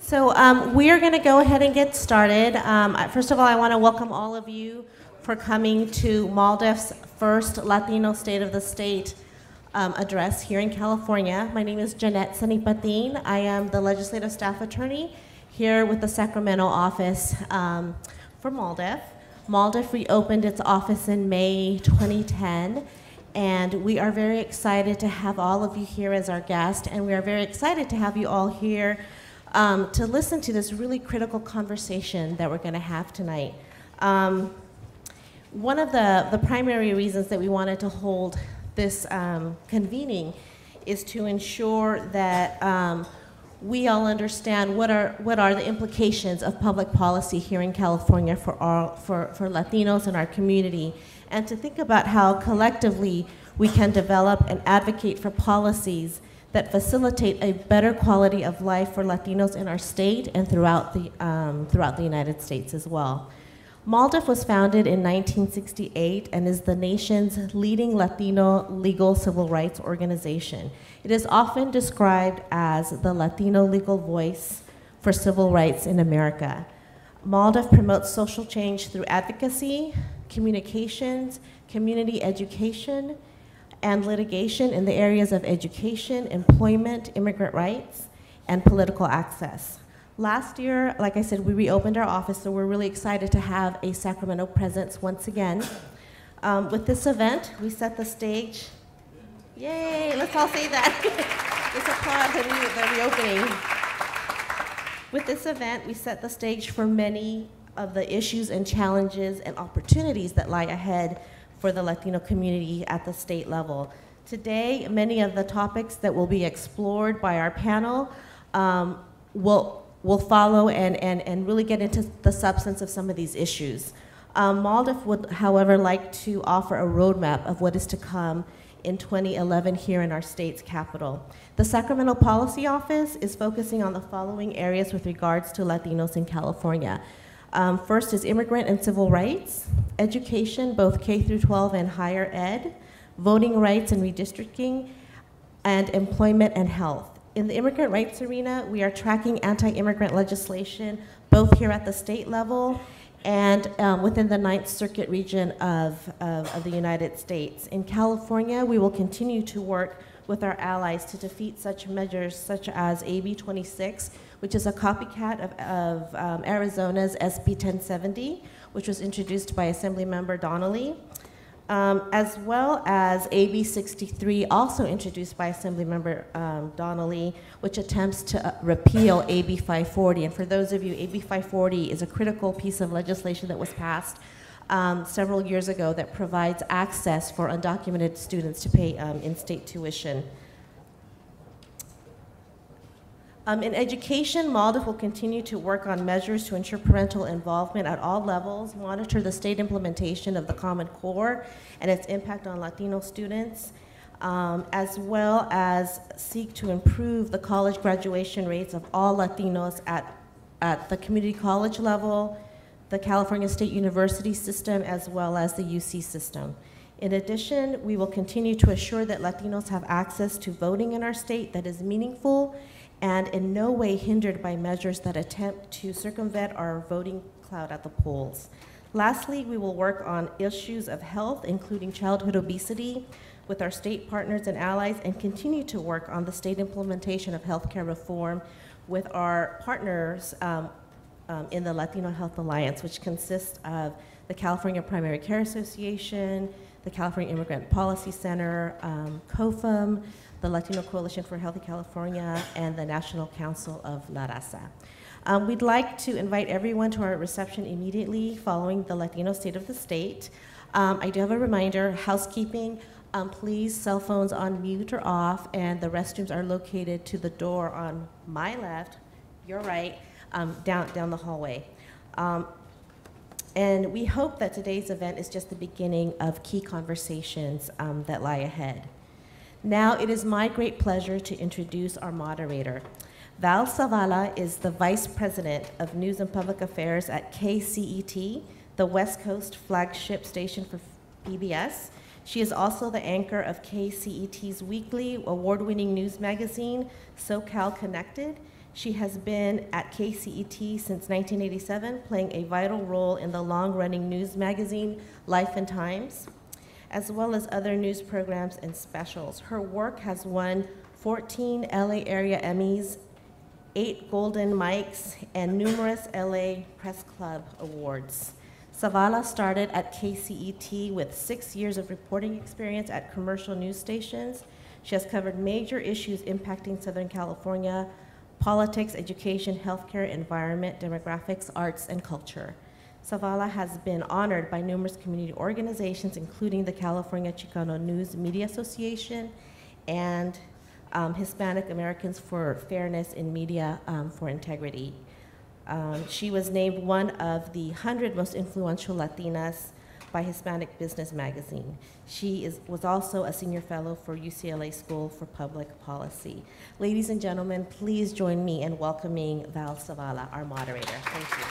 We are going to go ahead and get started. First of all, I want to welcome all of you for coming to MALDEF's first Latino State of the State address here in California. My name is Jeannette Zanipatin. I am the legislative staff attorney here with the Sacramento office for MALDEF. MALDEF reopened its office in May 2010, and we are very excited to have all of you here as our guest, and we are very excited to have you all here to listen to this really critical conversation that we're going to have tonight. One of the primary reasons that we wanted to hold this convening is to ensure that we all understand what are the implications of public policy here in California for Latinos in our community, and to think about how collectively we can develop and advocate for policies that facilitate a better quality of life for Latinos in our state and throughout the United States as well. MALDEF was founded in 1968 and is the nation's leading Latino legal civil rights organization. It is often described as the Latino legal voice for civil rights in America. MALDEF promotes social change through advocacy, communications, community education, and litigation in the areas of education, employment, immigrant rights, and political access. Last year, like I said, we reopened our office, so we're really excited to have a Sacramento presence once again. With this event, we set the stage. Yay, let's all say that. Let's applaud the reopening. With this event, we set the stage for many of the issues and challenges and opportunities that lie ahead for the Latino community at the state level. Today, many of the topics that will be explored by our panel will follow and really get into the substance of some of these issues. MALDEF would, however, like to offer a roadmap of what is to come in 2011 here in our state's capital. The Sacramento Policy Office is focusing on the following areas with regards to Latinos in California. First is immigrant and civil rights, education, both K through 12 and higher ed, voting rights and redistricting, and employment and health. In the immigrant rights arena, we are tracking anti-immigrant legislation both here at the state level and within the Ninth Circuit region of the United States. In California, we will continue to work with our allies to defeat such measures such as AB 26, which is a copycat of Arizona's SB 1070, which was introduced by Assemblymember Donnelly, as well as AB 63, also introduced by Assemblymember Donnelly, which attempts to repeal AB 540. And for those of you, AB 540 is a critical piece of legislation that was passed several years ago that provides access for undocumented students to pay in-state tuition. In education, MALDEF will continue to work on measures to ensure parental involvement at all levels, monitor the state implementation of the Common Core and its impact on Latino students, as well as seek to improve the college graduation rates of all Latinos at the community college level, the California State University system, as well as the UC system. In addition, we will continue to assure that Latinos have access to voting in our state that is meaningful and in no way hindered by measures that attempt to circumvent our voting cloud at the polls. Lastly, we will work on issues of health, including childhood obesity, with our state partners and allies, and continue to work on the state implementation of healthcare reform with our partners in the Latino Health Alliance, which consists of the California Primary Care Association, the California Immigrant Policy Center, COFAM, the Latino Coalition for Healthy California, and the National Council of La Raza. We'd like to invite everyone to our reception immediately following the Latino State of the State. I do have a reminder, housekeeping, please, cell phones on mute or off, and the restrooms are located to the door on my left, your right, down the hallway. And we hope that today's event is just the beginning of key conversations that lie ahead. Now it is my great pleasure to introduce our moderator. Val Zavala is the Vice President of News and Public Affairs at KCET, the West Coast flagship station for PBS. She is also the anchor of KCET's weekly award-winning news magazine, SoCal Connected. She has been at KCET since 1987, playing a vital role in the long-running news magazine Life and Times, as well as other news programs and specials. Her work has won 14 LA area Emmys, 8 Golden Mics, and numerous LA Press Club awards. Zavala started at KCET with 6 years of reporting experience at commercial news stations. She has covered major issues impacting Southern California: politics, education, healthcare, environment, demographics, arts, and culture. Zavala has been honored by numerous community organizations, including the California Chicano News Media Association and Hispanic Americans for Fairness in Media for Integrity. She was named one of the 100 most influential Latinas by Hispanic Business Magazine. She was also a senior fellow for UCLA School for Public Policy. Ladies and gentlemen, please join me in welcoming Val Zavala, our moderator. Thank you.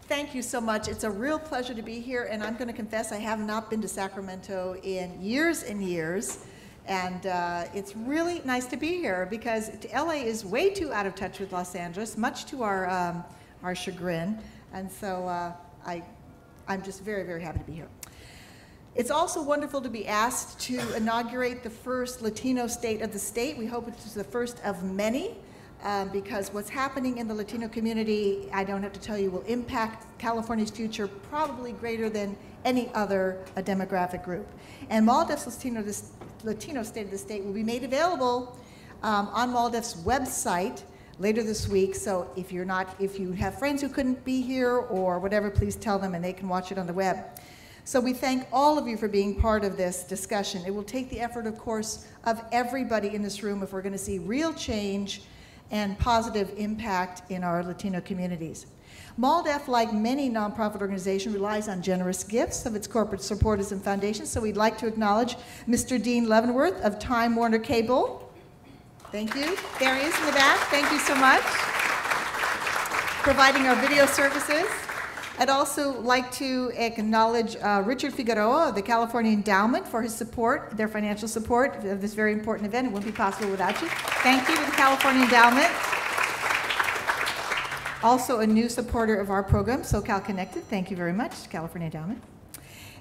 Thank you so much. It's a real pleasure to be here, and I'm going to confess I have not been to Sacramento in years and years, and it's really nice to be here because LA is way too out of touch with Los Angeles, much to our chagrin, and so I'm just very, very happy to be here. It's also wonderful to be asked to inaugurate the first Latino state of the state. We hope it's the first of many. Because what's happening in the Latino community, I don't have to tell you, will impact California's future probably greater than any other demographic group. And MALDEF's Latino State of the State will be made available on MALDEF's website later this week. So if you have friends who couldn't be here or whatever, please tell them and they can watch it on the web. So we thank all of you for being part of this discussion. It will take the effort, of course, of everybody in this room if we're going to see real change and positive impact in our Latino communities. MALDEF, like many nonprofit organizations, relies on generous gifts of its corporate supporters and foundations, so we'd like to acknowledge Mr. Dean Leavenworth of Time Warner Cable. Thank you. There he is in the back. Thank you so much. Providing our video services. I'd also like to acknowledge Richard Figueroa of the California Endowment for his support, their financial support of this very important event. It wouldn't be possible without you. Thank you to the California Endowment. Also a new supporter of our program, SoCal Connected. Thank you very much, California Endowment.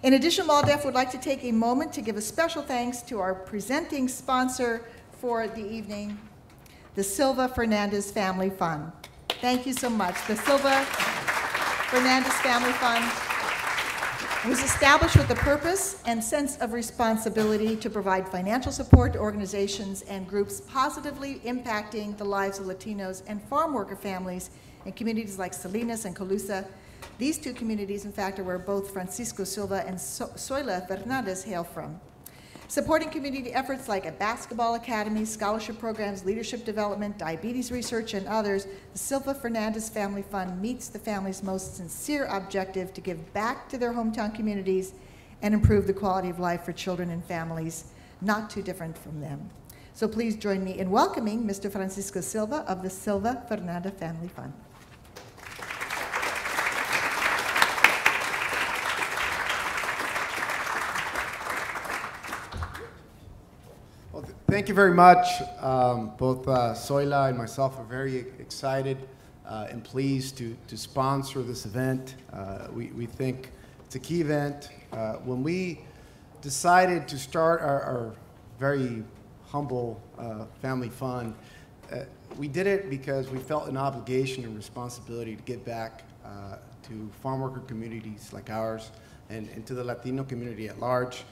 In addition, MALDEF would like to take a moment to give a special thanks to our presenting sponsor for the evening, the Silva Fernandez Family Fund. Thank you so much. The Silva Fernandez Family Fund was established with the purpose and sense of responsibility to provide financial support to organizations and groups positively impacting the lives of Latinos and farm worker families in communities like Salinas and Colusa. These two communities, in fact, are where both Francisco Silva and Zoila Fernandez hail from. Supporting community efforts like a basketball academy, scholarship programs, leadership development, diabetes research, and others, the Silva Fernandez Family Fund meets the family's most sincere objective to give back to their hometown communities and improve the quality of life for children and families not too different from them. So please join me in welcoming Mr. Francisco Silva of the Silva Fernandez Family Fund. Thank you very much. Both Zoila and myself are very excited and pleased to sponsor this event. We think it's a key event. When we decided to start our very humble family fund, we did it because we felt an obligation and responsibility to give back to farm worker communities like ours and to the Latino community at large.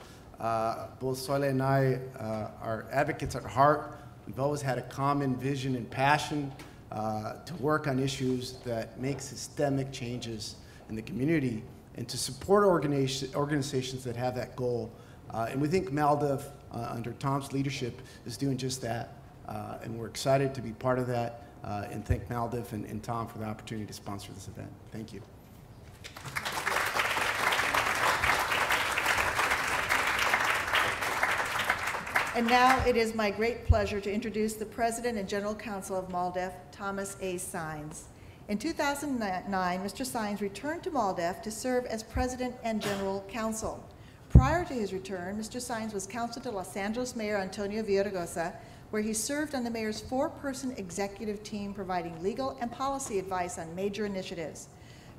Both Zoila and I are advocates at heart. We've always had a common vision and passion to work on issues that make systemic changes in the community and to support organizations that have that goal. And we think MALDEF, under Tom's leadership, is doing just that. And we're excited to be part of that and thank MALDEF and Tom for the opportunity to sponsor this event. Thank you. And now it is my great pleasure to introduce the President and General Counsel of MALDEF, Thomas A. Saenz. In 2009, Mr. Saenz returned to MALDEF to serve as president and general counsel. Prior to his return, Mr. Saenz was counsel to Los Angeles Mayor Antonio Villaraigosa, where he served on the mayor's 4-person executive team providing legal and policy advice on major initiatives.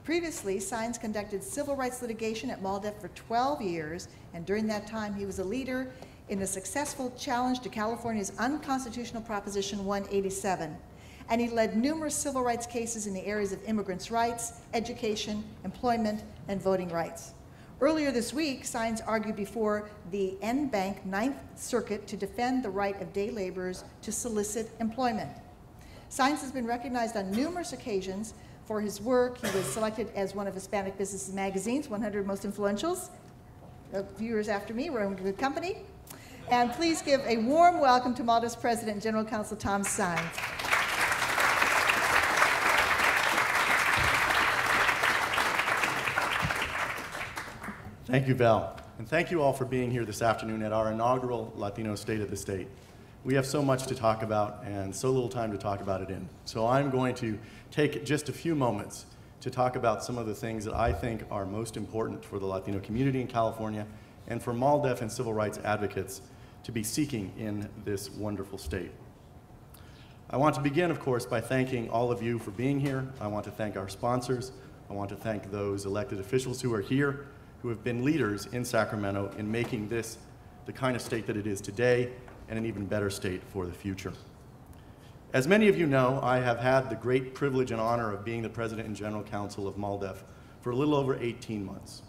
Previously, Saenz conducted civil rights litigation at MALDEF for 12 years, and during that time he was a leader in the successful challenge to California's unconstitutional Proposition 187. And he led numerous civil rights cases in the areas of immigrants' rights, education, employment, and voting rights. Earlier this week, Saenz argued before the en banc Ninth Circuit to defend the right of day laborers to solicit employment. Saenz has been recognized on numerous occasions for his work. He was selected as one of Hispanic Business Magazine's 100 Most Influentials. A few years after me, we're in good company. And please give a warm welcome to MALDEF's President and General Counsel, Tom Saenz. Thank you, Val, and thank you all for being here this afternoon at our inaugural Latino State of the State. We have so much to talk about and so little time to talk about it in. So I'm going to take just a few moments to talk about some of the things that I think are most important for the Latino community in California and for MALDEF and civil rights advocates to be seeking in this wonderful state. I want to begin, of course, by thanking all of you for being here. I want to thank our sponsors. I want to thank those elected officials who are here, who have been leaders in Sacramento in making this the kind of state that it is today and an even better state for the future. As many of you know, I have had the great privilege and honor of being the President and General Counsel of MALDEF for a little over 18 months.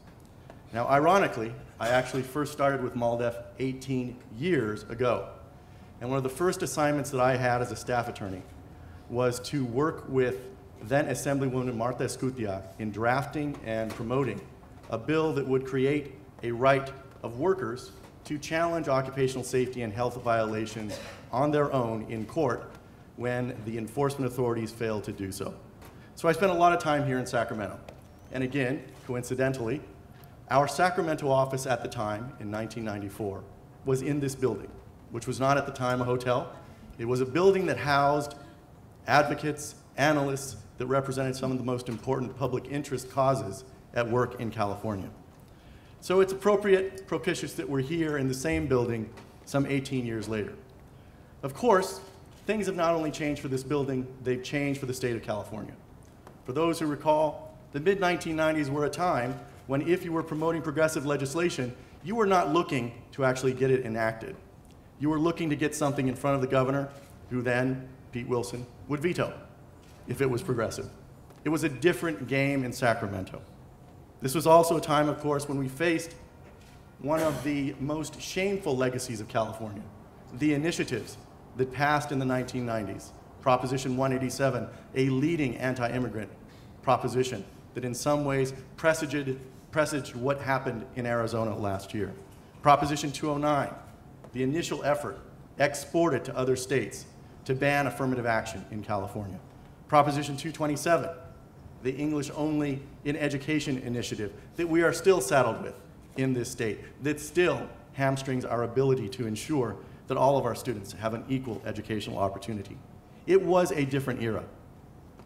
Now, ironically, I actually first started with MALDEF 18 years ago. And one of the first assignments that I had as a staff attorney was to work with then Assemblywoman Martha Escutia in drafting and promoting a bill that would create a right of workers to challenge occupational safety and health violations on their own in court when the enforcement authorities fail to do so. So I spent a lot of time here in Sacramento. And again, coincidentally, our Sacramento office at the time, in 1994, was in this building, which was not at the time a hotel. It was a building that housed advocates, analysts that represented some of the most important public interest causes at work in California. So it's appropriate, propitious that we're here in the same building some 18 years later. Of course, things have not only changed for this building, they've changed for the state of California. For those who recall, the mid-1990s were a time when if you were promoting progressive legislation, you were not looking to actually get it enacted. You were looking to get something in front of the governor, who then, Pete Wilson, would veto if it was progressive. It was a different game in Sacramento. This was also a time, of course, when we faced one of the most shameful legacies of California, the initiatives that passed in the 1990s. Proposition 187, a leading anti-immigrant proposition that in some ways presaged what happened in Arizona last year. Proposition 209, the initial effort exported to other states to ban affirmative action in California. Proposition 227, the English-only in education initiative that we are still saddled with in this state, that still hamstrings our ability to ensure that all of our students have an equal educational opportunity. It was a different era.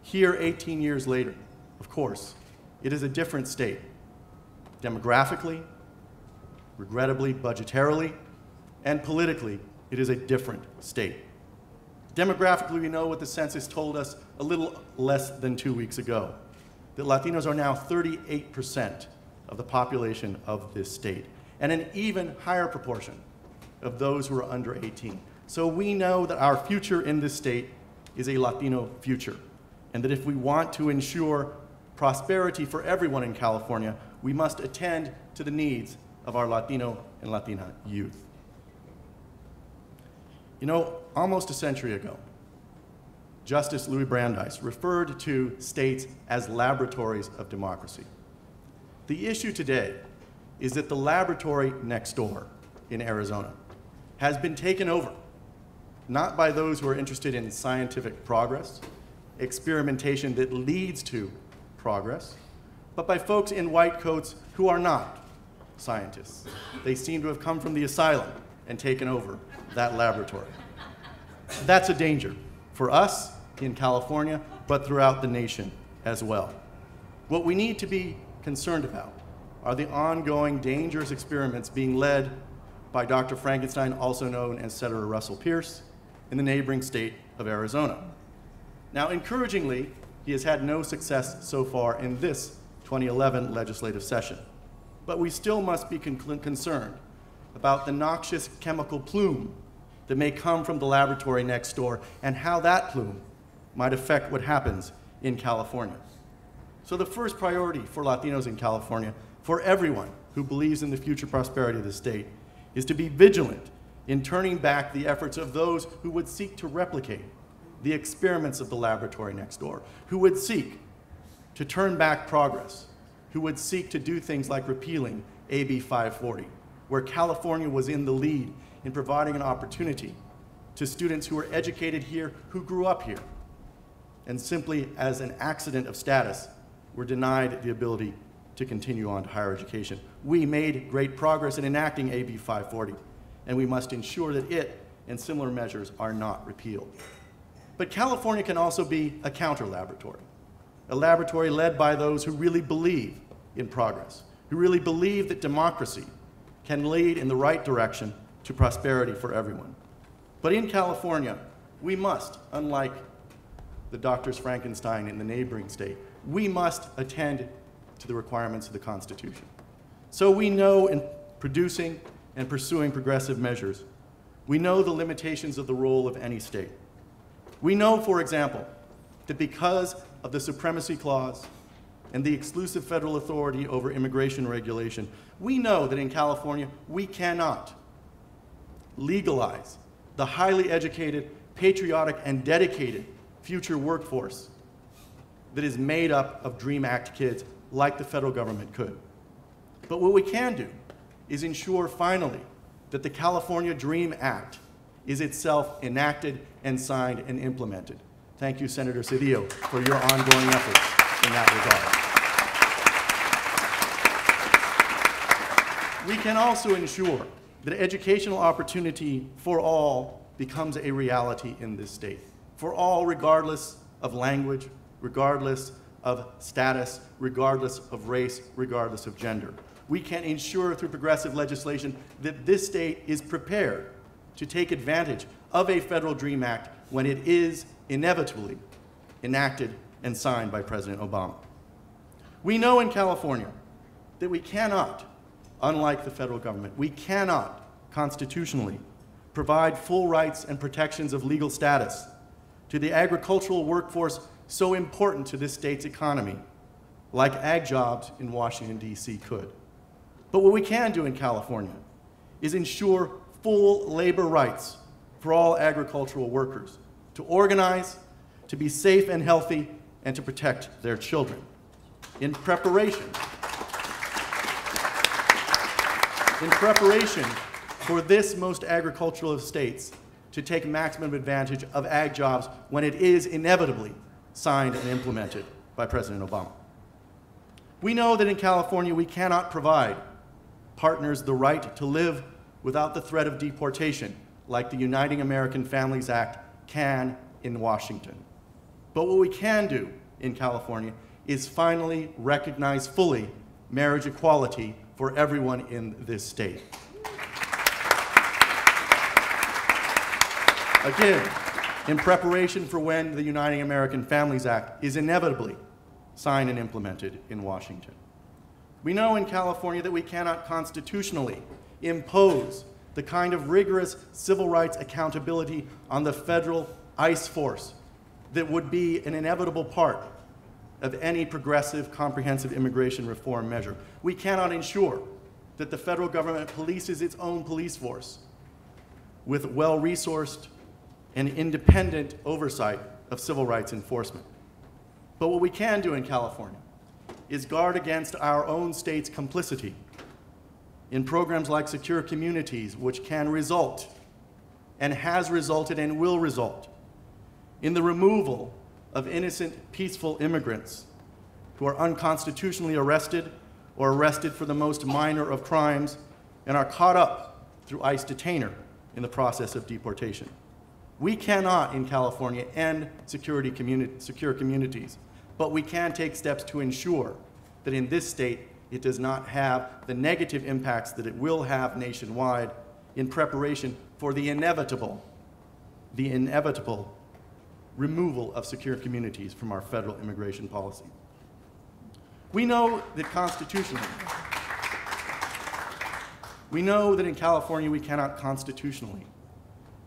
Here, 18 years later, of course, it is a different state. Demographically, regrettably, budgetarily, and politically, it is a different state. Demographically, we know what the census told us a little less than 2 weeks ago, that Latinos are now 38% of the population of this state, and an even higher proportion of those who are under 18. So we know that our future in this state is a Latino future, and that if we want to ensure prosperity for everyone in California, we must attend to the needs of our Latino and Latina youth. You know, almost a century ago, Justice Louis Brandeis referred to states as laboratories of democracy. The issue today is that the laboratory next door in Arizona has been taken over, not by those who are interested in scientific progress, experimentation that leads to progress, but by folks in white coats who are not scientists. They seem to have come from the asylum and taken over that laboratory. That's a danger for us in California, but throughout the nation as well. What we need to be concerned about are the ongoing dangerous experiments being led by Dr. Frankenstein, also known as Senator Russell Pierce, in the neighboring state of Arizona. Now, encouragingly, he has had no success so far in this 2011 legislative session. But we still must be concerned about the noxious chemical plume that may come from the laboratory next door and how that plume might affect what happens in California. So the first priority for Latinos in California, for everyone who believes in the future prosperity of the state, is to be vigilant in turning back the efforts of those who would seek to replicate the experiments of the laboratory next door, who would seek to turn back progress, who would seek to do things like repealing AB 540, where California was in the lead in providing an opportunity to students who were educated here, who grew up here, and simply as an accident of status were denied the ability to continue on to higher education. We made great progress in enacting AB 540, and we must ensure that it and similar measures are not repealed. But California can also be a counter-laboratory, a laboratory led by those who really believe in progress, who really believe that democracy can lead in the right direction to prosperity for everyone. But in California, we must, unlike the Drs. Frankenstein in the neighboring state, we must attend to the requirements of the Constitution. So we know in producing and pursuing progressive measures, we know the limitations of the role of any state. We know, for example, that because of the Supremacy Clause and the exclusive federal authority over immigration regulation, we know that in California, we cannot legalize the highly educated, patriotic, and dedicated future workforce that is made up of DREAM Act kids like the federal government could. But what we can do is ensure finally that the California DREAM Act is itself enacted and signed and implemented. Thank you, Senator Cedillo, for your ongoing efforts in that regard. We can also ensure that educational opportunity for all becomes a reality in this state. For all, regardless of language, regardless of status, regardless of race, regardless of gender. We can ensure through progressive legislation that this state is prepared to take advantage of a federal DREAM Act when it is inevitably enacted and signed by President Obama. We know in California that we cannot, unlike the federal government, we cannot constitutionally provide full rights and protections of legal status to the agricultural workforce so important to this state's economy, like ag jobs in Washington, D.C. could. But what we can do in California is ensure full labor rights for all agricultural workers to organize, to be safe and healthy, and to protect their children. In preparation for this most agricultural of states to take maximum advantage of ag jobs when it is inevitably signed and implemented by President Obama. We know that in California we cannot provide partners the right to live without the threat of deportation like the Uniting American Families Act can in Washington. But what we can do in California is finally recognize fully marriage equality for everyone in this state. Again, in preparation for when the Uniting American Families Act is inevitably signed and implemented in Washington. We know in California that we cannot constitutionally impose the kind of rigorous civil rights accountability on the federal ICE force that would be an inevitable part of any progressive, comprehensive immigration reform measure. We cannot ensure that the federal government polices its own police force with well-resourced and independent oversight of civil rights enforcement. But what we can do in California is guard against our own state's complicity in programs like Secure Communities, which can result and has resulted and will result in the removal of innocent, peaceful immigrants who are unconstitutionally arrested or arrested for the most minor of crimes and are caught up through ICE detainer in the process of deportation. We cannot in California end secure communities, but we can take steps to ensure that in this state it does not have the negative impacts that it will have nationwide in preparation for the inevitable removal of secure communities from our federal immigration policy. We know that constitutionally, we know that in California we cannot constitutionally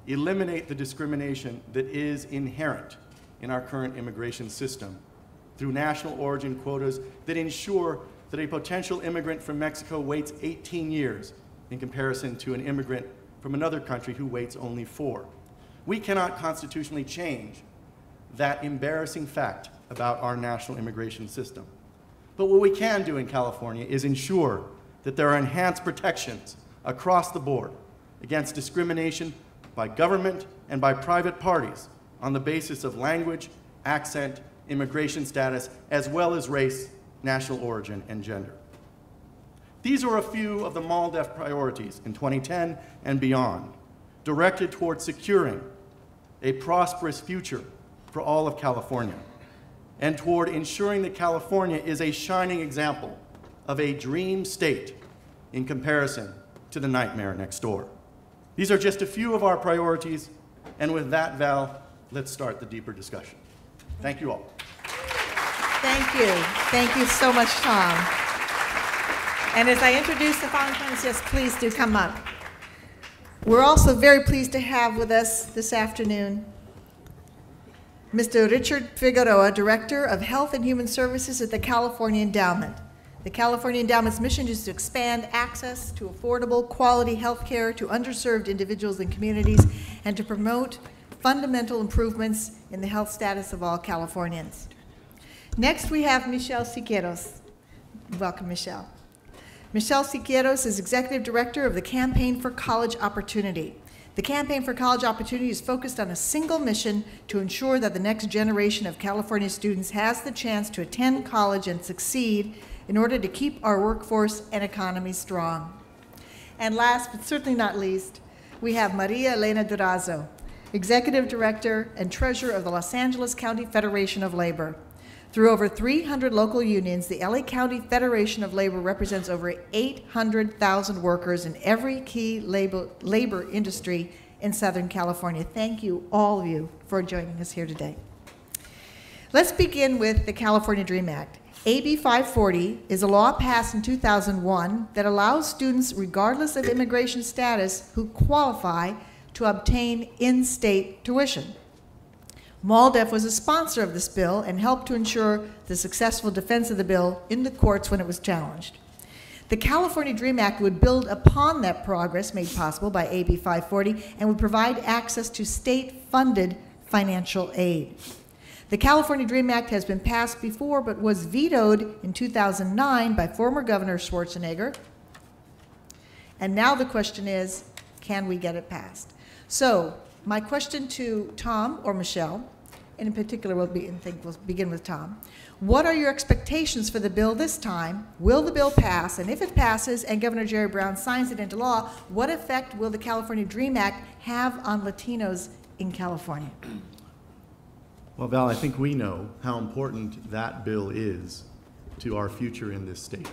eliminate the discrimination that is inherent in our current immigration system through national origin quotas that ensure that a potential immigrant from Mexico waits 18 years in comparison to an immigrant from another country who waits only 4. We cannot constitutionally change that embarrassing fact about our national immigration system. But what we can do in California is ensure that there are enhanced protections across the board against discrimination by government and by private parties on the basis of language, accent, immigration status, as well as race, national origin, and gender. These are a few of the MALDEF priorities in 2010 and beyond, directed toward securing a prosperous future for all of California, and toward ensuring that California is a shining example of a dream state in comparison to the nightmare next door. These are just a few of our priorities, and with that, Val, let's start the deeper discussion. Thank you all. Thank you. Thank you so much, Tom. And as I introduce the following panelists, yes, please do come up. We're also very pleased to have with us this afternoon Mr. Richard Figueroa, Director of Health and Human Services at the California Endowment. The California Endowment's mission is to expand access to affordable, quality health care to underserved individuals and communities, and to promote fundamental improvements in the health status of all Californians. Next, we have Michele Siqueiros. Welcome, Michele. Michele Siqueiros is Executive Director of the Campaign for College Opportunity. The Campaign for College Opportunity is focused on a single mission to ensure that the next generation of California students has the chance to attend college and succeed in order to keep our workforce and economy strong. And last, but certainly not least, we have Maria Elena Durazo, Executive Director and Treasurer of the Los Angeles County Federation of Labor. Through over 300 local unions, the LA County Federation of Labor represents over 800,000 workers in every key labor industry in Southern California. Thank you, all of you, for joining us here today. Let's begin with the California Dream Act. AB 540 is a law passed in 2001 that allows students, regardless of immigration status, who qualify to obtain in-state tuition. MALDEF was a sponsor of this bill and helped to ensure the successful defense of the bill in the courts when it was challenged. The California Dream Act would build upon that progress made possible by AB 540 and would provide access to state-funded financial aid. The California Dream Act has been passed before but was vetoed in 2009 by former Governor Schwarzenegger. And now the question is, can we get it passed? So my question to Tom or Michele, and in particular we'll begin with Tom. What are your expectations for the bill this time? Will the bill pass? And if it passes and Governor Jerry Brown signs it into law, what effect will the California Dream Act have on Latinos in California? Well, Val, I think we know how important that bill is to our future in this state.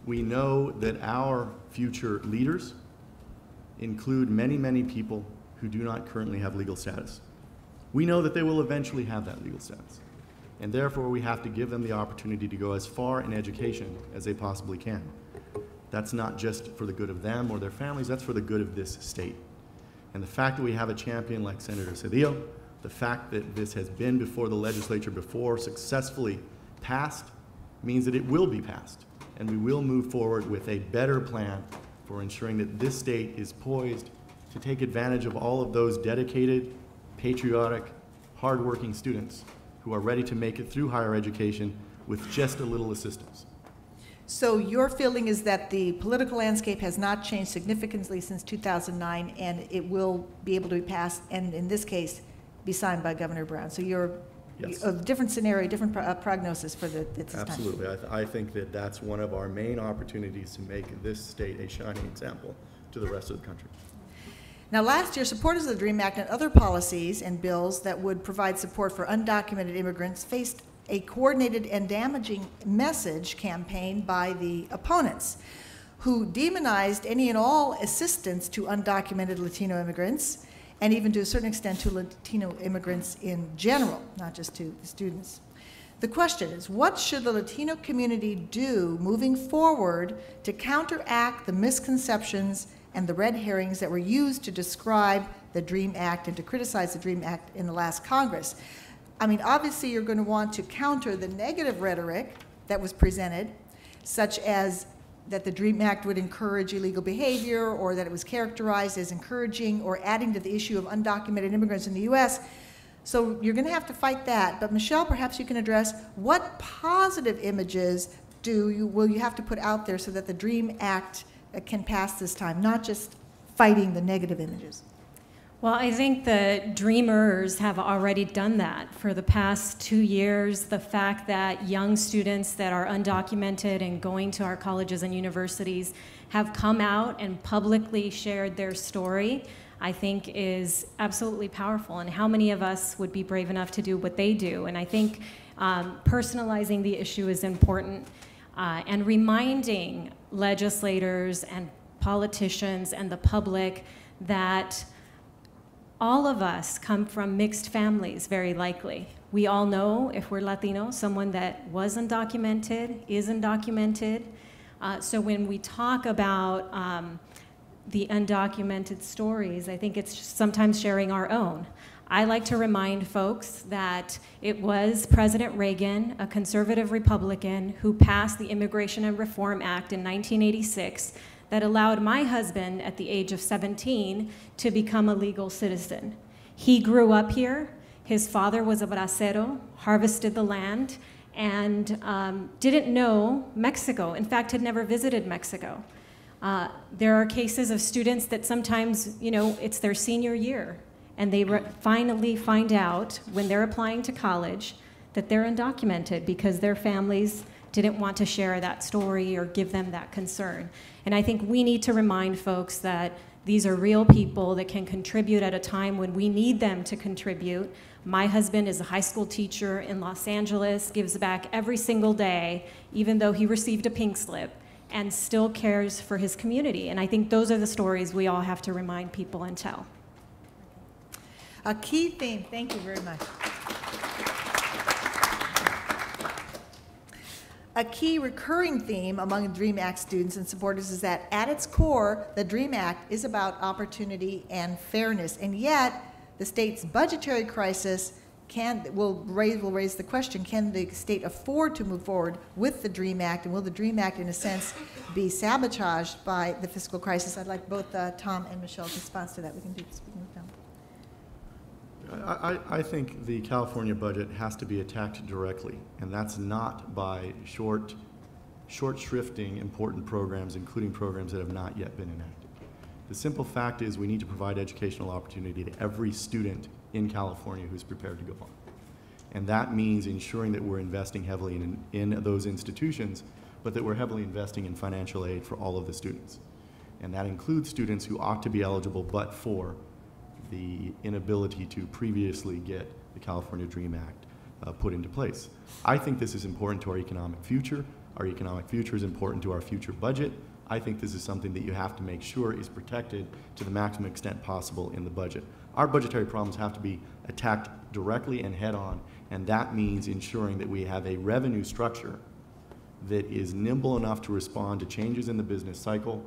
We know that our future leaders include many, many people who do not currently have legal status. We know that they will eventually have that legal status, and therefore we have to give them the opportunity to go as far in education as they possibly can. That's not just for the good of them or their families, that's for the good of this state. And the fact that we have a champion like Senator Cedillo, the fact that this has been before the legislature before, successfully passed, means that it will be passed, and we will move forward with a better plan for ensuring that this state is poised to take advantage of all of those dedicated, patriotic, hardworking students who are ready to make it through higher education with just a little assistance. So your feeling is that the political landscape has not changed significantly since 2009, and it will be able to be passed, and in this case, be signed by Governor Brown. So you're a different scenario, different prognosis for this time. Absolutely. I think that that's one of our main opportunities to make this state a shining example to the rest of the country. Now, last year, supporters of the DREAM Act and other policies and bills that would provide support for undocumented immigrants faced a coordinated and damaging message campaign by the opponents, who demonized any and all assistance to undocumented Latino immigrants, and even to a certain extent to Latino immigrants in general, not just to the students. The question is, what should the Latino community do moving forward to counteract the misconceptions and the red herrings that were used to describe the DREAM Act and to criticize the DREAM Act in the last Congress? I mean, obviously you're going to want to counter the negative rhetoric that was presented, such as that the DREAM Act would encourage illegal behavior, or that it was characterized as encouraging or adding to the issue of undocumented immigrants in the U.S. So you're going to have to fight that. But Michele, perhaps you can address what positive images will you have to put out there so that the DREAM Act can pass this time, not just fighting the negative images. Well, I think the dreamers have already done that for the past 2 years. The fact that young students that are undocumented and going to our colleges and universities have come out and publicly shared their story, I think is absolutely powerful. And how many of us would be brave enough to do what they do? And I think personalizing the issue is important, and reminding legislators and politicians and the public that all of us come from mixed families, very likely. We all know, if we're Latino, someone that was undocumented, is undocumented. So when we talk about the undocumented stories, I think it's just sometimes sharing our own. I like to remind folks that it was President Reagan, a conservative Republican, who passed the Immigration and Reform Act in 1986 that allowed my husband at the age of 17 to become a legal citizen. He grew up here. His father was a bracero, harvested the land, and didn't know Mexico. In fact, had never visited Mexico. There are cases of students that sometimes, it's their senior year, and they finally find out when they're applying to college that they're undocumented because their families didn't want to share that story or give them that concern. And I think we need to remind folks that these are real people that can contribute at a time when we need them to contribute. My husband is a high school teacher in Los Angeles, gives back every single day, even though he received a pink slip, and still cares for his community. And I think those are the stories we all have to remind people and tell. A key theme, thank you very much. A key recurring theme among DREAM Act students and supporters is that at its core, the DREAM Act is about opportunity and fairness, and yet the state's budgetary crisis will raise the question, can the state afford to move forward with the DREAM Act, and will the DREAM Act, in a sense, be sabotaged by the fiscal crisis? I'd like both Tom and Michele to respond to that. We can do this. We can move down. I think the California budget has to be attacked directly, and that's not by short shrifting important programs, including programs that have not yet been enacted. The simple fact is we need to provide educational opportunity to every student in California who's prepared to go on. And that means ensuring that we're investing heavily in those institutions, but that we're heavily investing in financial aid for all of the students. And that includes students who ought to be eligible but for the inability to previously get the California DREAM Act put into place. I think this is important to our economic future. Our economic future is important to our future budget. I think this is something that you have to make sure is protected to the maximum extent possible in the budget. Our budgetary problems have to be attacked directly and head-on, and that means ensuring that we have a revenue structure that is nimble enough to respond to changes in the business cycle,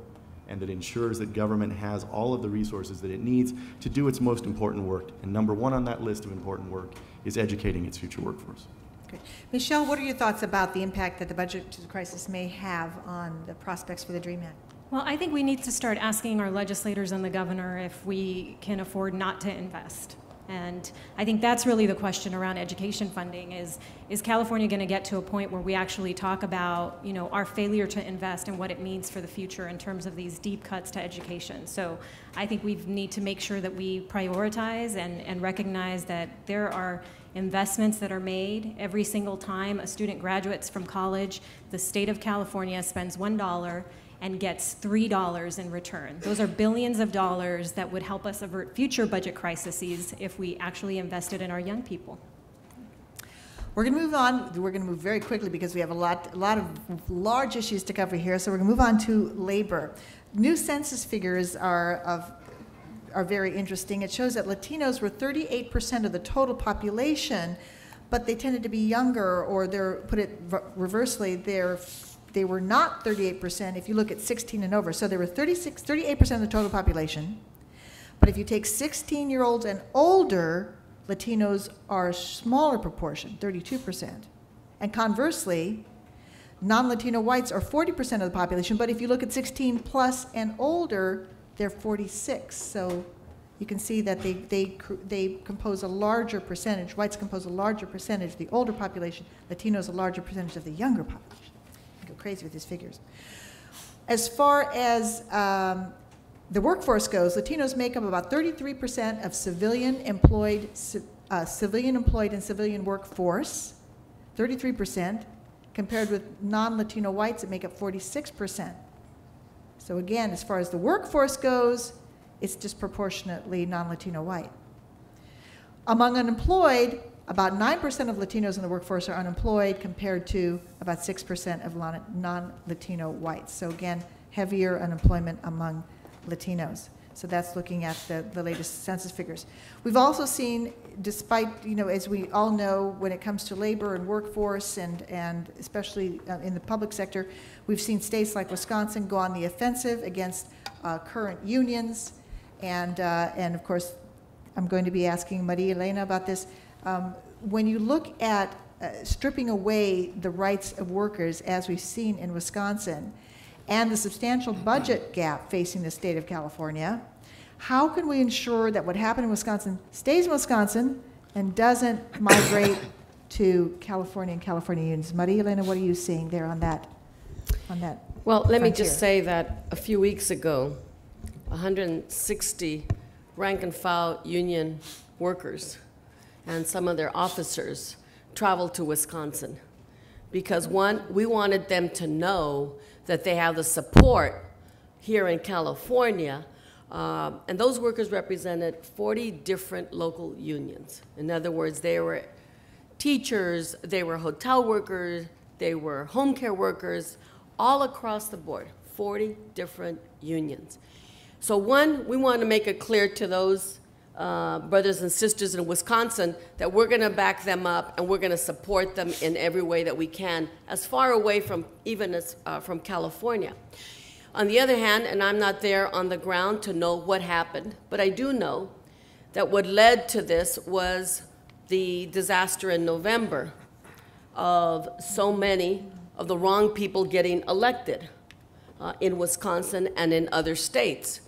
and that ensures that government has all of the resources that it needs to do its most important work. And number one on that list of important work is educating its future workforce. Okay. Michele, what are your thoughts about the impact that the budget crisis may have on the prospects for the DREAM Act? Well, I think we need to start asking our legislators and the governor if we can afford not to invest. And I think that's really the question around education funding is California going to get to a point where we actually talk about, our failure to invest and what it means for the future in terms of these deep cuts to education. So I think we need to make sure that we prioritize and recognize that there are investments that are made every single time a student graduates from college. The state of California spends $1 and gets $3 in return. Those are billions of dollars that would help us avert future budget crises if we actually invested in our young people. We're going to move on. We're going to move very quickly because we have a lot of large issues to cover here. So we're going to move on to labor. New census figures are very interesting. It shows that Latinos were 38% of the total population, but they tended to be younger, or put it reversely, they were not 38% if you look at 16 and over. So they were 38% of the total population. But if you take 16-year-olds and older, Latinos are a smaller proportion, 32%. And conversely, non-Latino whites are 40% of the population, but if you look at 16 plus and older, they're 46. So you can see that they compose a larger percentage. Whites compose a larger percentage of the older population. Latinos a larger percentage of the younger population. I go crazy with these figures. As far as the workforce goes, Latinos make up about 33% of civilian employed and civilian workforce, 33%, compared with non-Latino whites that make up 46%. So again, as far as the workforce goes, it's disproportionately non-Latino white. Among unemployed, about 9% of Latinos in the workforce are unemployed compared to about 6% of non-Latino whites. So again, heavier unemployment among Latinos. So that's looking at the latest census figures. We've also seen, despite, as we all know, when it comes to labor and workforce and especially in the public sector, we've seen states like Wisconsin go on the offensive against current unions. And of course, I'm going to be asking Maria Elena about this. When you look at stripping away the rights of workers, as we've seen in Wisconsin, and the substantial budget gap facing the state of California, how can we ensure that what happened in Wisconsin stays in Wisconsin and doesn't migrate to California and California unions? Maria Elena, what are you seeing there on that? Well, let me frontier? just say that a few weeks ago, 160 rank and file union workers and some of their officers traveled to Wisconsin because, one, we wanted them to know that they have the support here in California. And those workers represented 40 different local unions. In other words, they were teachers, they were hotel workers, they were home care workers, all across the board, 40 different unions. So one, we want to make it clear to those brothers and sisters in Wisconsin that we're going to back them up and we're going to support them in every way that we can, as far away from even as from California. On the other hand, and I'm not there on the ground to know what happened, but I do know that what led to this was the disaster in November of so many of the wrong people getting elected in Wisconsin and in other states.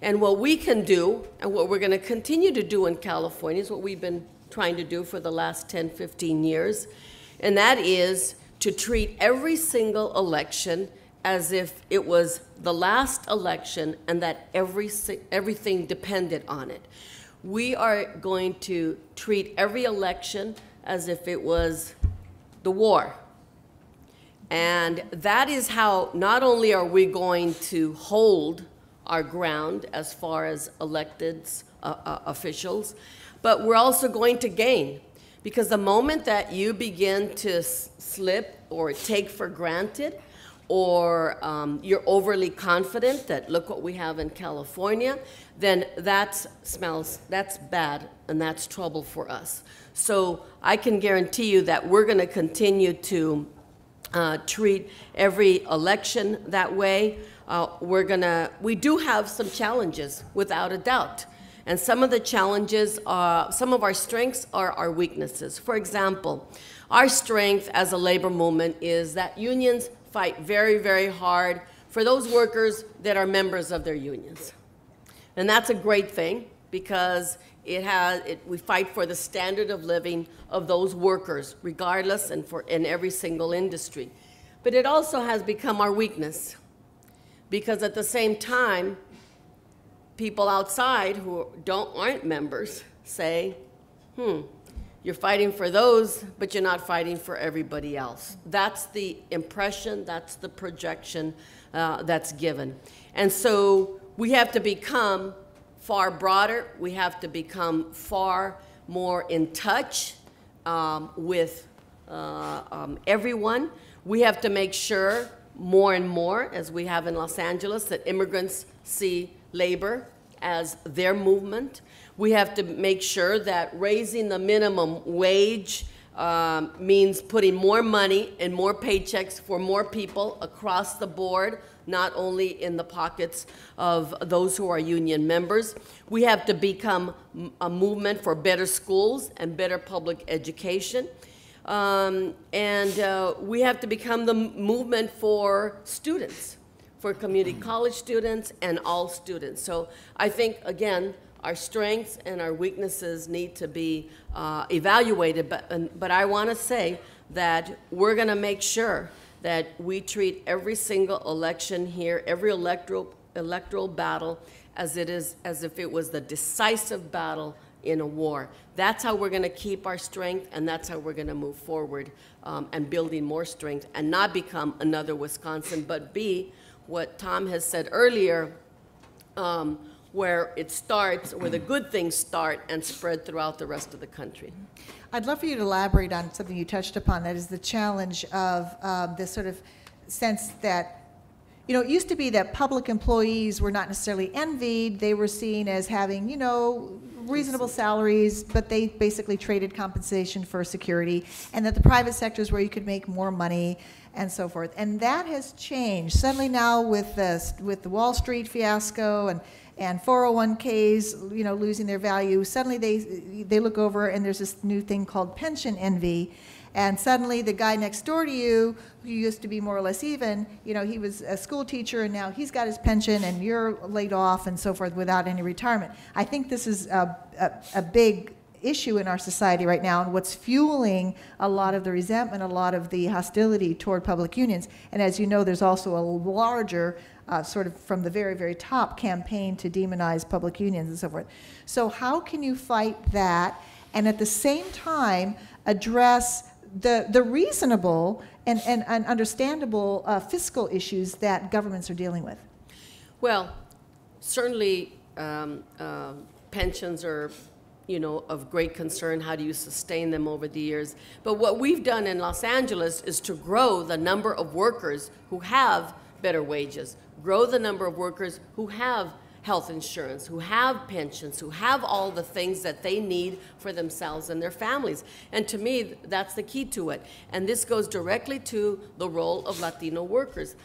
And what we can do, and what we're going to continue to do in California, is what we've been trying to do for the last 10, 15 years, and that is to treat every single election as if it was the last election and that everything depended on it. We are going to treat every election as if it was the war. And that is how not only are we going to hold our ground as far as elected officials, but we're also going to gain. Because the moment that you begin to slip or take for granted, or you're overly confident that look what we have in California, then that's bad and that's trouble for us. So I can guarantee you that we're going to continue to treat every election that way. We do have some challenges, without a doubt. And some of the challenges, some of our strengths are our weaknesses. For example, our strength as a labor movement is that unions fight very, very hard for those workers that are members of their unions. And that's a great thing because we fight for the standard of living of those workers, regardless and in every single industry. But it also has become our weakness because at the same time, people outside who aren't members say, you're fighting for those, but you're not fighting for everybody else. That's the impression, that's the projection that's given. And so we have to become far broader. We have to become far more in touch with everyone. We have to make sure more and more, as we have in Los Angeles, that immigrants see labor as their movement. We have to make sure that raising the minimum wage means putting more money and more paychecks for more people across the board, not only in the pockets of those who are union members. We have to become a movement for better schools and better public education. We have to become the movement for students, for community college students and all students. So I think, again, our strengths and our weaknesses need to be evaluated, but I want to say that we're going to make sure that we treat every single election here, every electoral battle, as if it was the decisive battle in a war. That's how we're going to keep our strength, and that's how we're going to move forward and building more strength and not become another Wisconsin, but be what Tom has said earlier, where it starts, where the good things start and spread throughout the rest of the country. I'd love for you to elaborate on something you touched upon, that is the challenge of this sort of sense that, you know, it used to be that public employees were not necessarily envied. They were seen as having, you know, reasonable salaries, but they basically traded compensation for security, and that the private sector is where you could make more money and so forth. And that has changed. Suddenly now with the Wall Street fiasco and 401ks, you know, losing their value, suddenly they look over and there's this new thing called pension envy. And suddenly the guy next door to you, who used to be more or less even, you know, he was a school teacher and now he's got his pension and you're laid off and so forth without any retirement. I think this is a big issue in our society right now, and what's fueling a lot of the resentment, a lot of the hostility toward public unions. And as you know, there's also a larger sort of from the very, very top campaign to demonize public unions and so forth. So how can you fight that and at the same time address the reasonable and understandable fiscal issues that governments are dealing with? Well, certainly pensions are, you know, of great concern. How do you sustain them over the years? But what we've done in Los Angeles is to grow the number of workers who have better wages, grow the number of workers who have health insurance, who have pensions, who have all the things that they need for themselves and their families. And to me, that's the key to it. And this goes directly to the role of Latino workers.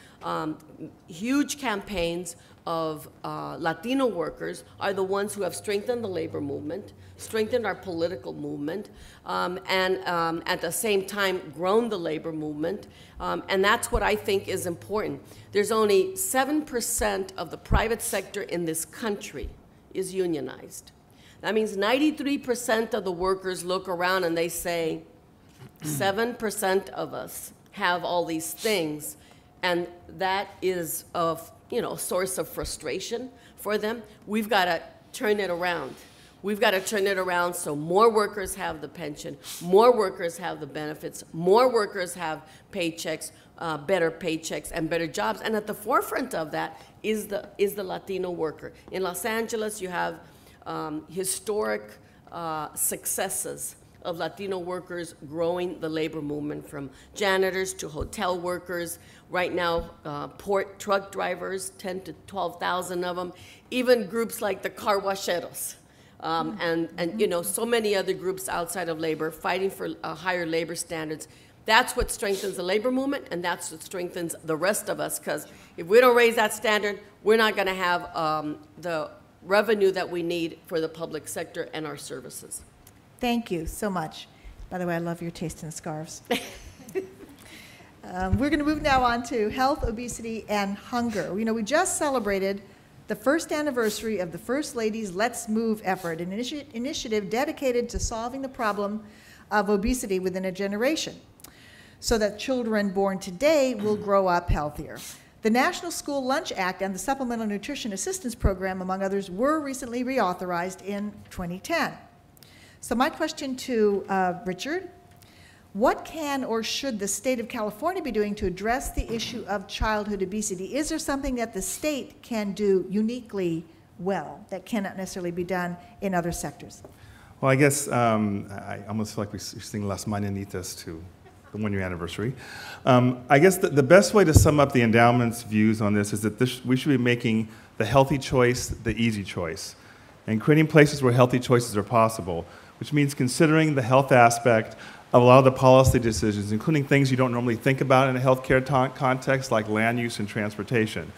Huge campaigns of Latino workers are the ones who have strengthened the labor movement, strengthened our political movement, and at the same time grown the labor movement. And that's what I think is important. There's only 7% of the private sector in this country is unionized. That means 93% of the workers look around and they say, 7% of us have all these things, and that is a source of frustration for them. We've got to turn it around. We've got to turn it around so more workers have the pension, more workers have the benefits, more workers have paychecks, better paychecks and better jobs. And at the forefront of that is the Latino worker. In Los Angeles, you have historic successes of Latino workers growing the labor movement, from janitors to hotel workers. Right now, port truck drivers, 10 to 12,000 of them, even groups like the car washeros. And you know, so many other groups outside of labor fighting for higher labor standards. That's what strengthens the labor movement, and that's what strengthens the rest of us, because if we don't raise that standard, we're not going to have the revenue that we need for the public sector and our services. Thank you so much. By the way, I love your taste in scarves. We're going to move now on to health, obesity, and hunger. You know, we just celebrated the first anniversary of the First Lady's Let's Move effort, an initiative dedicated to solving the problem of obesity within a generation, so that children born today will grow up healthier. The National School Lunch Act and the Supplemental Nutrition Assistance Program, among others, were recently reauthorized in 2010. So my question to Richard, what can or should the state of California be doing to address the issue of childhood obesity? Is there something that the state can do uniquely well that cannot necessarily be done in other sectors? Well, I guess I almost feel like we sing Las Mañanitas to the one-year anniversary. I guess the best way to sum up the endowment's views on this is that we should be making the healthy choice the easy choice, and creating places where healthy choices are possible, which means considering the health aspect of a lot of the policy decisions, including things you don't normally think about in a healthcare context, like land use and transportation.